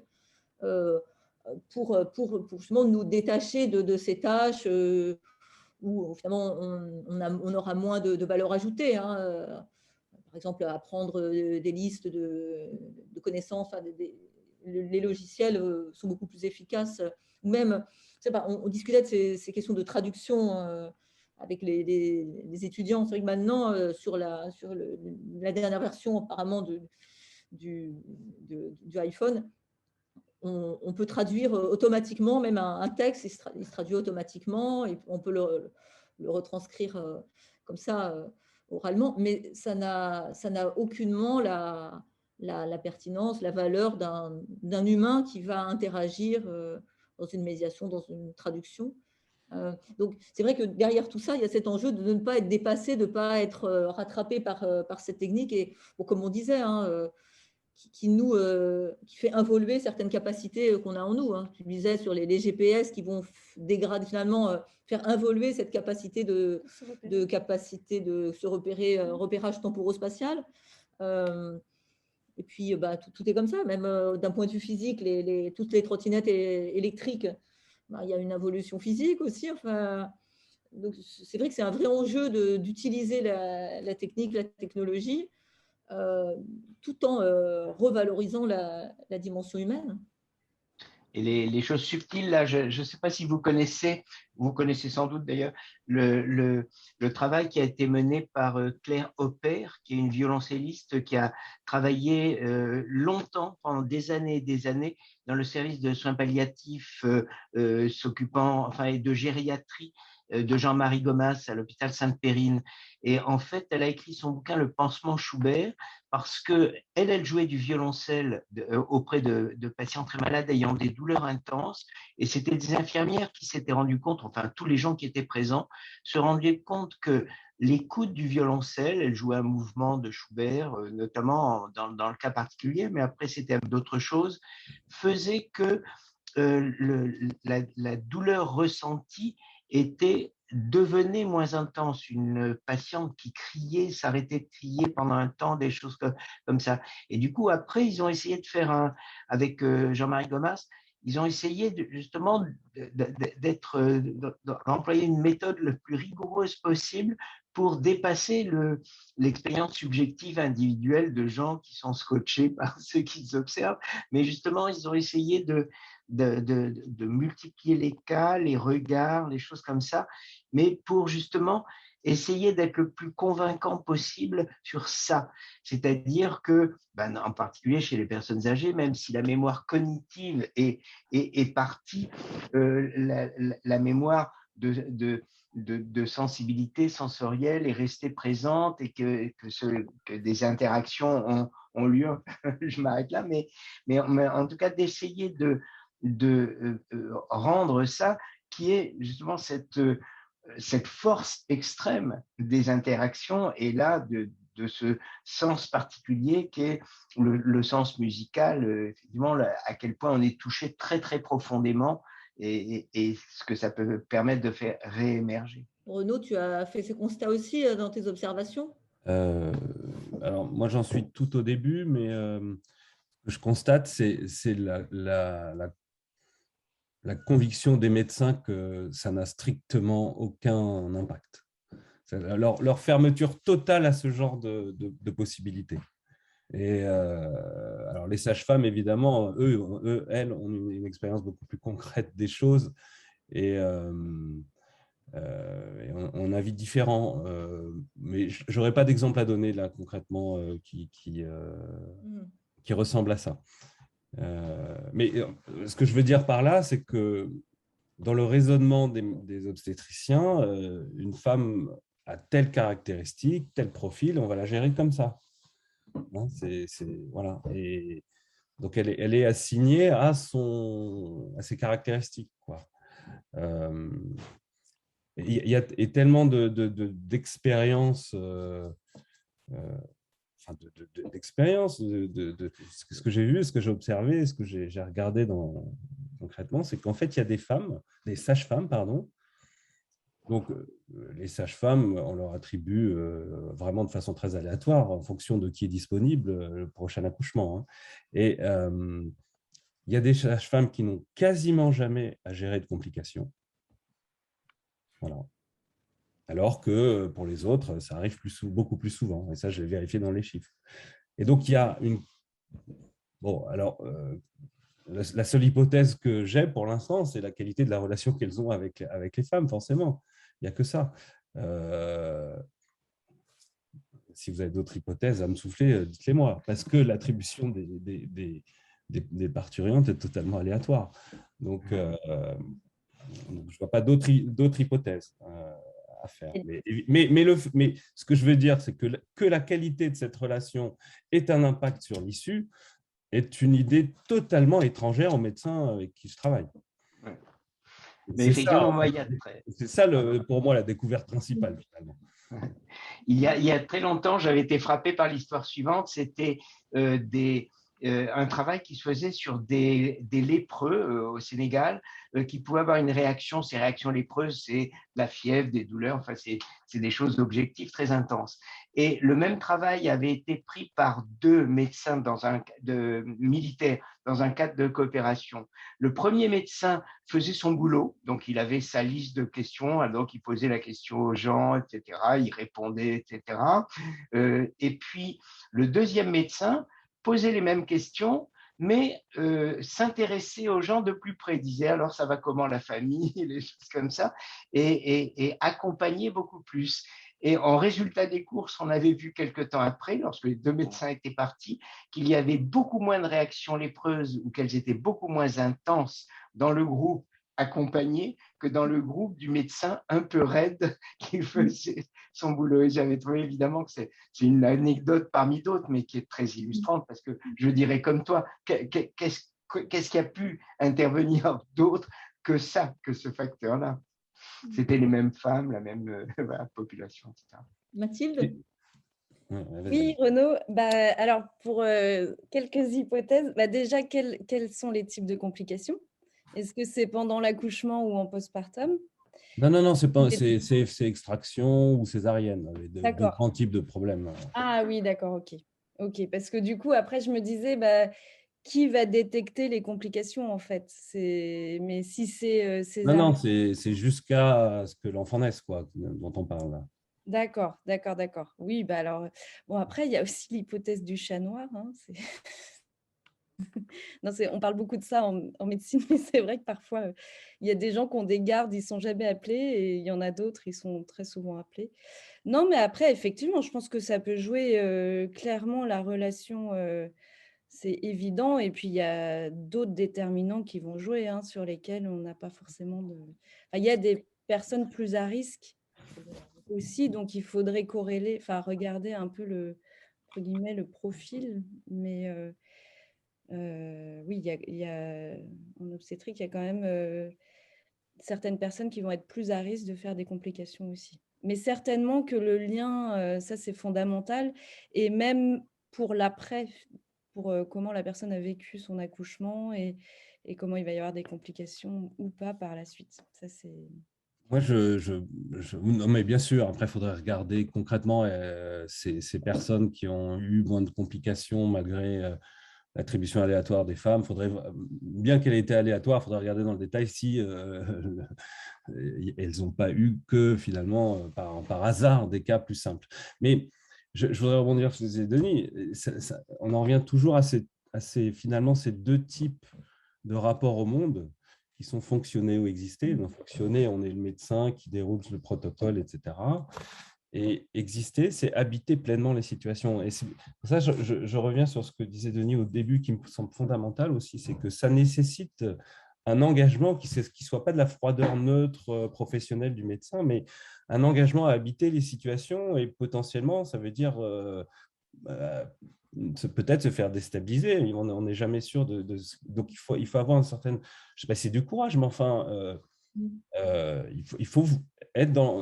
pour justement nous détacher de ces tâches où finalement on aura moins de valeur ajoutée. Hein. Par exemple, apprendre des listes de connaissances, enfin, les logiciels sont beaucoup plus efficaces. Ou même, je sais pas, on discutait de ces questions de traduction avec les étudiants. C'est vrai que maintenant, sur la dernière version apparemment du iPhone, on peut traduire automatiquement, même un texte, il se traduit automatiquement, et on peut le retranscrire comme ça oralement, mais ça n'a aucunement la pertinence, la valeur d'un humain qui va interagir dans une médiation, dans une traduction. Donc, c'est vrai que derrière tout ça, il y a cet enjeu de ne pas être dépassé, de ne pas être rattrapé par cette technique. Et bon, comme on disait, hein, qui fait évoluer certaines capacités qu'on a en nous. Hein. Tu disais sur les GPS qui vont dégrader, finalement, faire évoluer cette capacité de se repérer, repérage temporo-spatial. Et puis, tout est comme ça, même d'un point de vue physique, toutes les trottinettes électriques, il y a une évolution physique aussi. Enfin, donc c'est vrai que c'est un vrai enjeu d'utiliser la technique, la technologie, tout en revalorisant la dimension humaine. Et les choses subtiles, là, je ne sais pas si vous connaissez sans doute d'ailleurs, le travail qui a été mené par Claire Hopper, qui est une violoncelliste qui a travaillé longtemps, pendant des années et des années, dans le service de soins palliatifs s'occupant, enfin, de gériatrie de Jean-Marie Gomas à l'hôpital Sainte-Périne. Et en fait, elle a écrit son bouquin Le pansement Schubert parce qu'elle jouait du violoncelle auprès de patients très malades ayant des douleurs intenses. Et c'était des infirmières qui s'étaient rendues compte, enfin tous les gens qui étaient présents, se rendaient compte que l'écoute du violoncelle, elle jouait un mouvement de Schubert, notamment dans le cas particulier, mais après c'était d'autres choses, faisait que la douleur ressentie devenait moins intense. Une patiente qui criait, s'arrêtait de crier pendant un temps, des choses comme ça. Et du coup, après, ils ont essayé de faire avec Jean-Marie Gomas, ils ont essayé justement d'employer une méthode le plus rigoureuse possible pour dépasser l'expérience subjective individuelle de gens qui sont scotchés par ceux qu'ils observent. Mais justement, ils ont essayé de multiplier les cas, les regards, les choses comme ça, mais pour justement essayer d'être le plus convaincant possible sur ça. C'est-à-dire que, en particulier chez les personnes âgées, même si la mémoire cognitive est partie, la mémoire de sensibilité sensorielle est restée présente et que des interactions ont lieu. Je m'arrête là, mais en tout cas d'essayer de rendre ça qui est justement cette force extrême des interactions et là de ce sens particulier qui est le sens musical, effectivement, à quel point on est touché très très profondément et ce que ça peut permettre de faire réémerger. Renaud, tu as fait ce constat aussi dans tes observations? Alors moi j'en suis tout au début, mais ce que je constate c'est la conviction des médecins que ça n'a strictement aucun impact. Leur fermeture totale à ce genre de possibilités. Et alors les sages-femmes, évidemment, elles ont une expérience beaucoup plus concrète des choses et on a avis différent. Mais je n'aurais pas d'exemple à donner là concrètement qui ressemble à ça. Mais ce que je veux dire par là, c'est que dans le raisonnement des obstétriciens, une femme a telle caractéristique, tel profil, on va la gérer comme ça. Hein, voilà. Et donc, elle est assignée à ses caractéristiques, quoi. Il y a tellement d'expériences, d'expérience, de ce que j'ai vu, ce que j'ai observé, ce que j'ai regardé concrètement, c'est qu'en fait, il y a des sages-femmes, pardon, Donc, les sages-femmes, on leur attribue vraiment de façon très aléatoire, en fonction de qui est disponible, le prochain accouchement, hein. Et il y a des sages-femmes qui n'ont quasiment jamais à gérer de complications. Voilà. Alors que pour les autres, ça arrive beaucoup plus souvent. Et ça, je l'ai vérifié dans les chiffres. Et donc, il y a une... Bon, alors, la seule hypothèse que j'ai pour l'instant, c'est la qualité de la relation qu'elles ont avec les femmes, forcément. Il n'y a que ça. Si vous avez d'autres hypothèses à me souffler, dites-les moi. Parce que l'attribution des parturientes est totalement aléatoire. Donc, je ne vois pas d'autres hypothèses à faire. Mais ce que je veux dire, c'est que la qualité de cette relation ait un impact sur l'issue est une idée totalement étrangère aux médecins avec qui je travaille. Ouais. Mais effectivement, c'est ça, pour moi, la découverte principale, finalement. Il y a très longtemps, j'avais été frappé par l'histoire suivante. C'était un travail qui se faisait sur des lépreux au Sénégal qui pouvaient avoir une réaction. Ces réactions lépreuses, c'est de la fièvre, des douleurs, enfin, c'est des choses objectives très intenses. Et le même travail avait été pris par 2 médecins militaires dans un cadre de coopération. Le premier médecin faisait son boulot, donc il avait sa liste de questions, donc il posait la question aux gens, etc., il répondait, etc. Et puis, le deuxième médecin posait les mêmes questions, mais s'intéresser aux gens de plus près, disait alors ça va comment la famille, les choses comme ça, et accompagner beaucoup plus. Et en résultat des courses, on avait vu quelque temps après, lorsque les 2 médecins étaient partis, qu'il y avait beaucoup moins de réactions lépreuses ou qu'elles étaient beaucoup moins intenses dans le groupe accompagné que dans le groupe du médecin un peu raide qui faisait son boulot. Et j'avais trouvé évidemment que c'est une anecdote parmi d'autres, mais qui est très illustrante parce que je dirais comme toi, qu'est-ce qui a pu intervenir d'autre que ça, que ce facteur-là? C'était les mêmes femmes, la même population, etc. Mathilde? Oui, Renaud. Alors, pour quelques hypothèses, déjà, quels sont les types de complications? Est-ce que c'est pendant l'accouchement ou en postpartum? Non, c'est extraction ou césarienne, les 2 grands types de problèmes. Ah oui, d'accord, ok. Parce que du coup, après, je me disais, qui va détecter les complications, en fait? Mais si c'est césarienne... Non, c'est jusqu'à ce que l'enfant naisse, quoi, dont on parle là. D'accord. Oui, alors, bon, après, il y a aussi l'hypothèse du chat noir, hein, non, on parle beaucoup de ça en médecine, mais c'est vrai que parfois, il y a des gens qui ont des gardes, ils ne sont jamais appelés, et il y en a d'autres, ils sont très souvent appelés. Non, mais après, effectivement, je pense que ça peut jouer clairement la relation, c'est évident. Et puis, il y a d'autres déterminants qui vont jouer, hein, sur lesquels on n'a pas forcément de... Enfin, il y a des personnes plus à risque aussi, donc il faudrait corréler, enfin, regarder un peu entre guillemets, le profil, mais... oui, il y a en obstétrique, il y a quand même certaines personnes qui vont être plus à risque de faire des complications aussi. Mais certainement que le lien, ça c'est fondamental, et même pour l'après, pour comment la personne a vécu son accouchement et comment il va y avoir des complications ou pas par la suite. Ça c'est... Moi, non, mais bien sûr, après, il faudrait regarder concrètement ces personnes qui ont eu moins de complications malgré l'attribution aléatoire des femmes. Bien qu'elle ait été aléatoire, il faudrait regarder dans le détail si elles n'ont pas eu que finalement, par hasard, des cas plus simples. Mais je voudrais rebondir sur ce que disait Denis. On en revient toujours à finalement ces 2 types de rapports au monde qui sont fonctionnés ou existés. Dans fonctionner, on est le médecin qui déroule le protocole, etc. Et exister, c'est habiter pleinement les situations. Et pour ça, je reviens sur ce que disait Denis au début, qui me semble fondamental aussi, c'est que ça nécessite un engagement qui ne soit pas de la froideur neutre professionnelle du médecin, mais un engagement à habiter les situations. Et potentiellement, ça veut dire peut-être se faire déstabiliser. On n'est jamais sûr donc il faut avoir une certaine, je ne sais pas si c'est du courage, mais enfin, il faut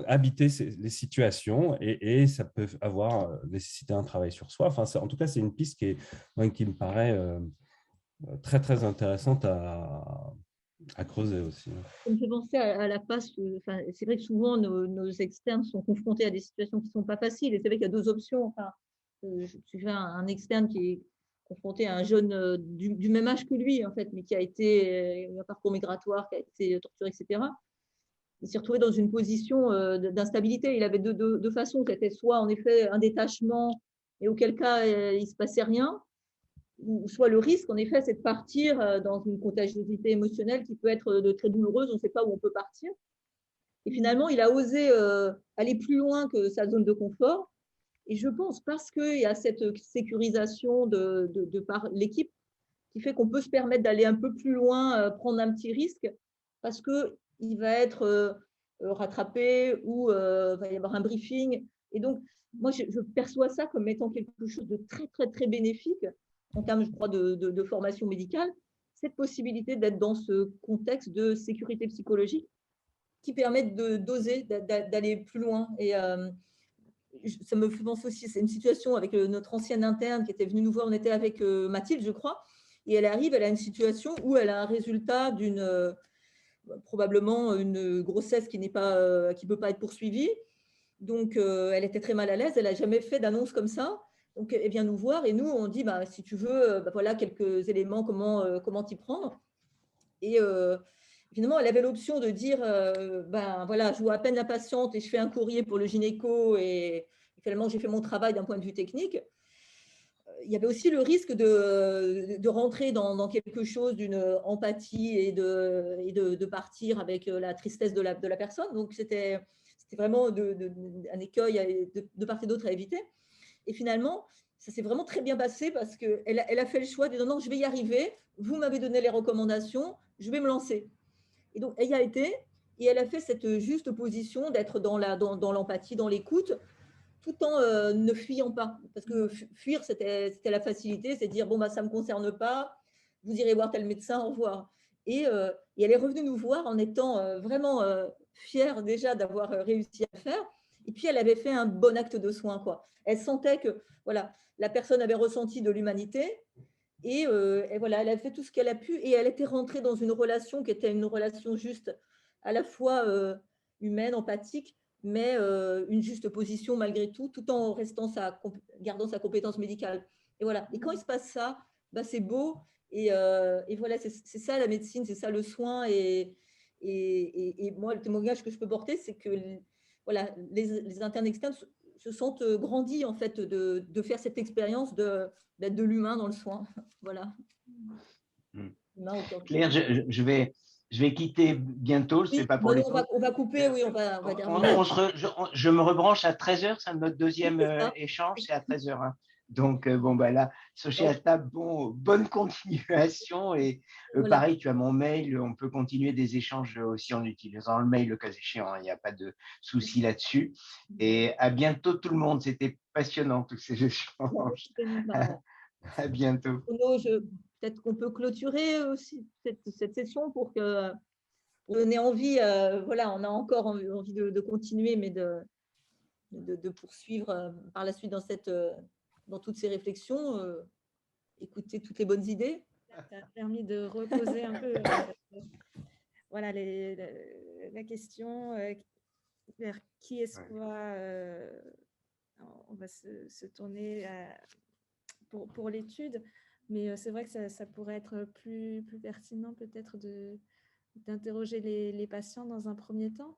habiter les situations, et ça peut nécessiter un travail sur soi. Enfin, en tout cas, c'est une piste qui me paraît très, très intéressante À creuser aussi. Ça me fait penser à la passe. C'est vrai que souvent, nos externes sont confrontés à des situations qui ne sont pas faciles. Et c'est vrai qu'il y a deux options. Enfin, je fais un externe qui est confronté à un jeune du même âge que lui, en fait, mais qui a été un parcours migratoire, qui a été torturé, etc. Il s'est retrouvé dans une position d'instabilité. Il avait deux façons. C'était soit, en effet, un détachement, et auquel cas, il ne se passait rien, ou soit le risque, en effet, c'est de partir dans une contagiosité émotionnelle qui peut être très douloureuse. On ne sait pas où on peut partir. Et finalement, il a osé aller plus loin que sa zone de confort. Et je pense parce qu'il y a cette sécurisation de par l'équipe qui fait qu'on peut se permettre d'aller un peu plus loin, prendre un petit risque, parce qu'il va être rattrapé ou va y avoir un briefing. Et donc, moi, je perçois ça comme étant quelque chose de très, très, très bénéfique en termes, je crois, de formation médicale, cette possibilité d'être dans ce contexte de sécurité psychologique qui permettent d'oser, d'aller plus loin. Et ça me fait penser aussi, c'est une situation avec notre ancienne interne qui était venue nous voir, on était avec Mathilde, je crois, et elle arrive, elle a une situation où elle a un résultat d'une probablement une grossesse qui peut pas être poursuivie. Donc, elle était très mal à l'aise, elle n'a jamais fait d'annonce comme ça. Donc, elle vient nous voir et nous, on dit, si tu veux, voilà quelques éléments, comment t'y prendre. Et finalement, elle avait l'option de dire, voilà, je vois à peine la patiente et je fais un courrier pour le gynéco et finalement, j'ai fait mon travail d'un point de vue technique. Il y avait aussi le risque de rentrer dans quelque chose d'une empathie et de partir avec la tristesse de la personne. Donc, c'était vraiment un écueil de part et d'autre à éviter. Et finalement, ça s'est vraiment très bien passé parce qu'elle a fait le choix de dire non, je vais y arriver, vous m'avez donné les recommandations, je vais me lancer. Et donc, elle y a été et elle a fait cette juste position d'être dans l'empathie, dans l'écoute, tout en ne fuyant pas. Parce que fuir, c'était la facilité, c'est dire bon, ça ne me concerne pas, vous irez voir tel médecin, au revoir. Et elle est revenue nous voir en étant vraiment fière déjà d'avoir réussi à faire. Et puis, elle avait fait un bon acte de soin, quoi. Elle sentait que voilà, la personne avait ressenti de l'humanité et voilà, elle a fait tout ce qu'elle a pu et elle était rentrée dans une relation qui était une relation juste à la fois humaine, empathique, mais une juste position malgré tout, tout en gardant sa compétence médicale. Et voilà. Et quand il se passe ça, c'est beau. Et voilà, c'est ça la médecine, c'est ça le soin. Et moi, le témoignage que je peux porter, c'est que voilà, les internes externes se sentent grandis en fait de faire cette expérience d'être de l'humain dans le soin. Voilà. Claire, je vais quitter bientôt. Oui, c'est pas pour les on va couper, oui, on va terminer. Je me rebranche à 13h, c'est notre deuxième échange, c'est à 13h. Hein. Donc, là, Sophie à table, bonne continuation. Et voilà. Pareil, tu as mon mail, on peut continuer des échanges aussi en utilisant le mail, le cas échéant, il n'y a pas de souci là-dessus. Et à bientôt tout le monde, c'était passionnant tous ces échanges. À bientôt. Peut-être qu'on peut clôturer aussi cette session pour donner envie. Voilà, on a encore envie de continuer, mais de poursuivre par la suite dans toutes ces réflexions, écouter toutes les bonnes idées. Ça a permis de reposer un peu voilà, la question vers qui est-ce qu'on va se tourner pour l'étude. Mais c'est vrai que ça pourrait être plus pertinent peut-être d'interroger les patients dans un premier temps,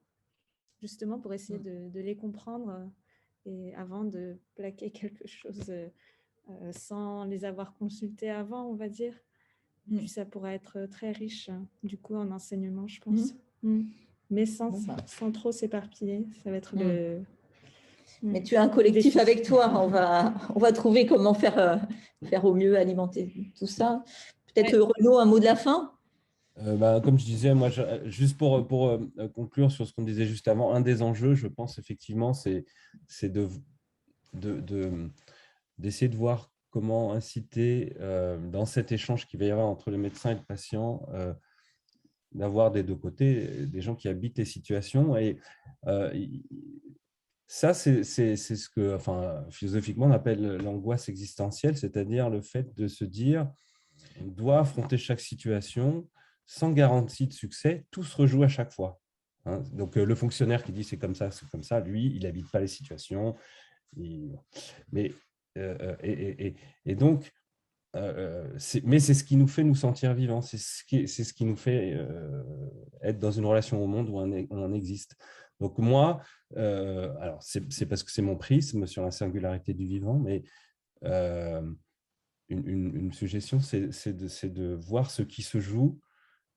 justement pour essayer de les comprendre et avant de plaquer quelque chose sans les avoir consultés avant, on va dire. Puis ça pourrait être très riche, du coup, en enseignement, je pense. Mais sans trop s'éparpiller, ça va être le... Mais tu as un collectif avec toi, on va trouver comment faire au mieux, alimenter tout ça. Peut-être Renaud, un mot de la fin? Comme je disais, moi, juste pour conclure sur ce qu'on disait juste avant, un des enjeux, je pense effectivement, c'est d'essayer de voir comment inciter dans cet échange qu'il va y avoir entre le médecin et le patient, d'avoir des deux côtés des gens qui habitent les situations. Et ça, c'est ce que, philosophiquement, on appelle l'angoisse existentielle, c'est-à-dire le fait de se dire on doit affronter chaque situation sans garantie de succès, tout se rejoue à chaque fois. Hein. Donc, le fonctionnaire qui dit c'est comme ça, lui, il n'habite pas les situations. Mais, et donc, mais c'est ce qui nous fait nous sentir vivants, c'est ce qui nous fait être dans une relation au monde où on existe. Donc moi, alors c'est parce que c'est mon prisme sur la singularité du vivant, mais une suggestion, c'est de voir ce qui se joue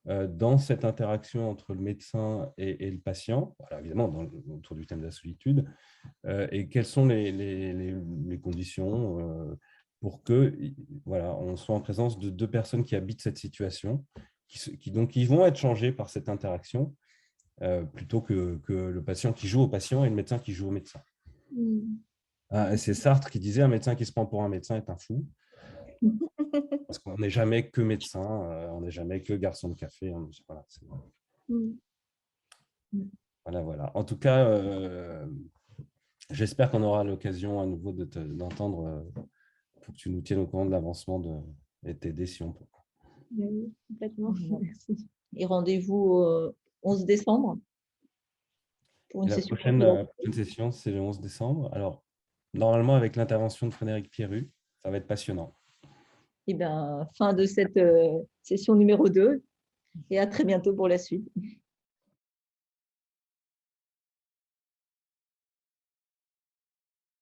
dans cette interaction entre le médecin et le patient, voilà, évidemment autour du thème de la solitude, et quelles sont les conditions pour que voilà, on soit en présence de deux personnes qui habitent cette situation, qui vont être changées par cette interaction, plutôt que le patient qui joue au patient et le médecin qui joue au médecin. C'est Sartre qui disait « Un médecin qui se prend pour un médecin est un fou ». Parce qu'on n'est jamais que médecin, on n'est jamais que garçon de café. Voilà, voilà. En tout cas, j'espère qu'on aura l'occasion à nouveau d'entendre pour que tu nous tiennes au courant de l'avancement et t'aider si on peut. Oui, complètement. Merci. Et rendez-vous au 11 décembre pour une la session. prochaine session, c'est le 11 décembre. Alors, normalement, avec l'intervention de Frédéric Pierru, ça va être passionnant. Eh bien, fin de cette session numéro 2 et à très bientôt pour la suite.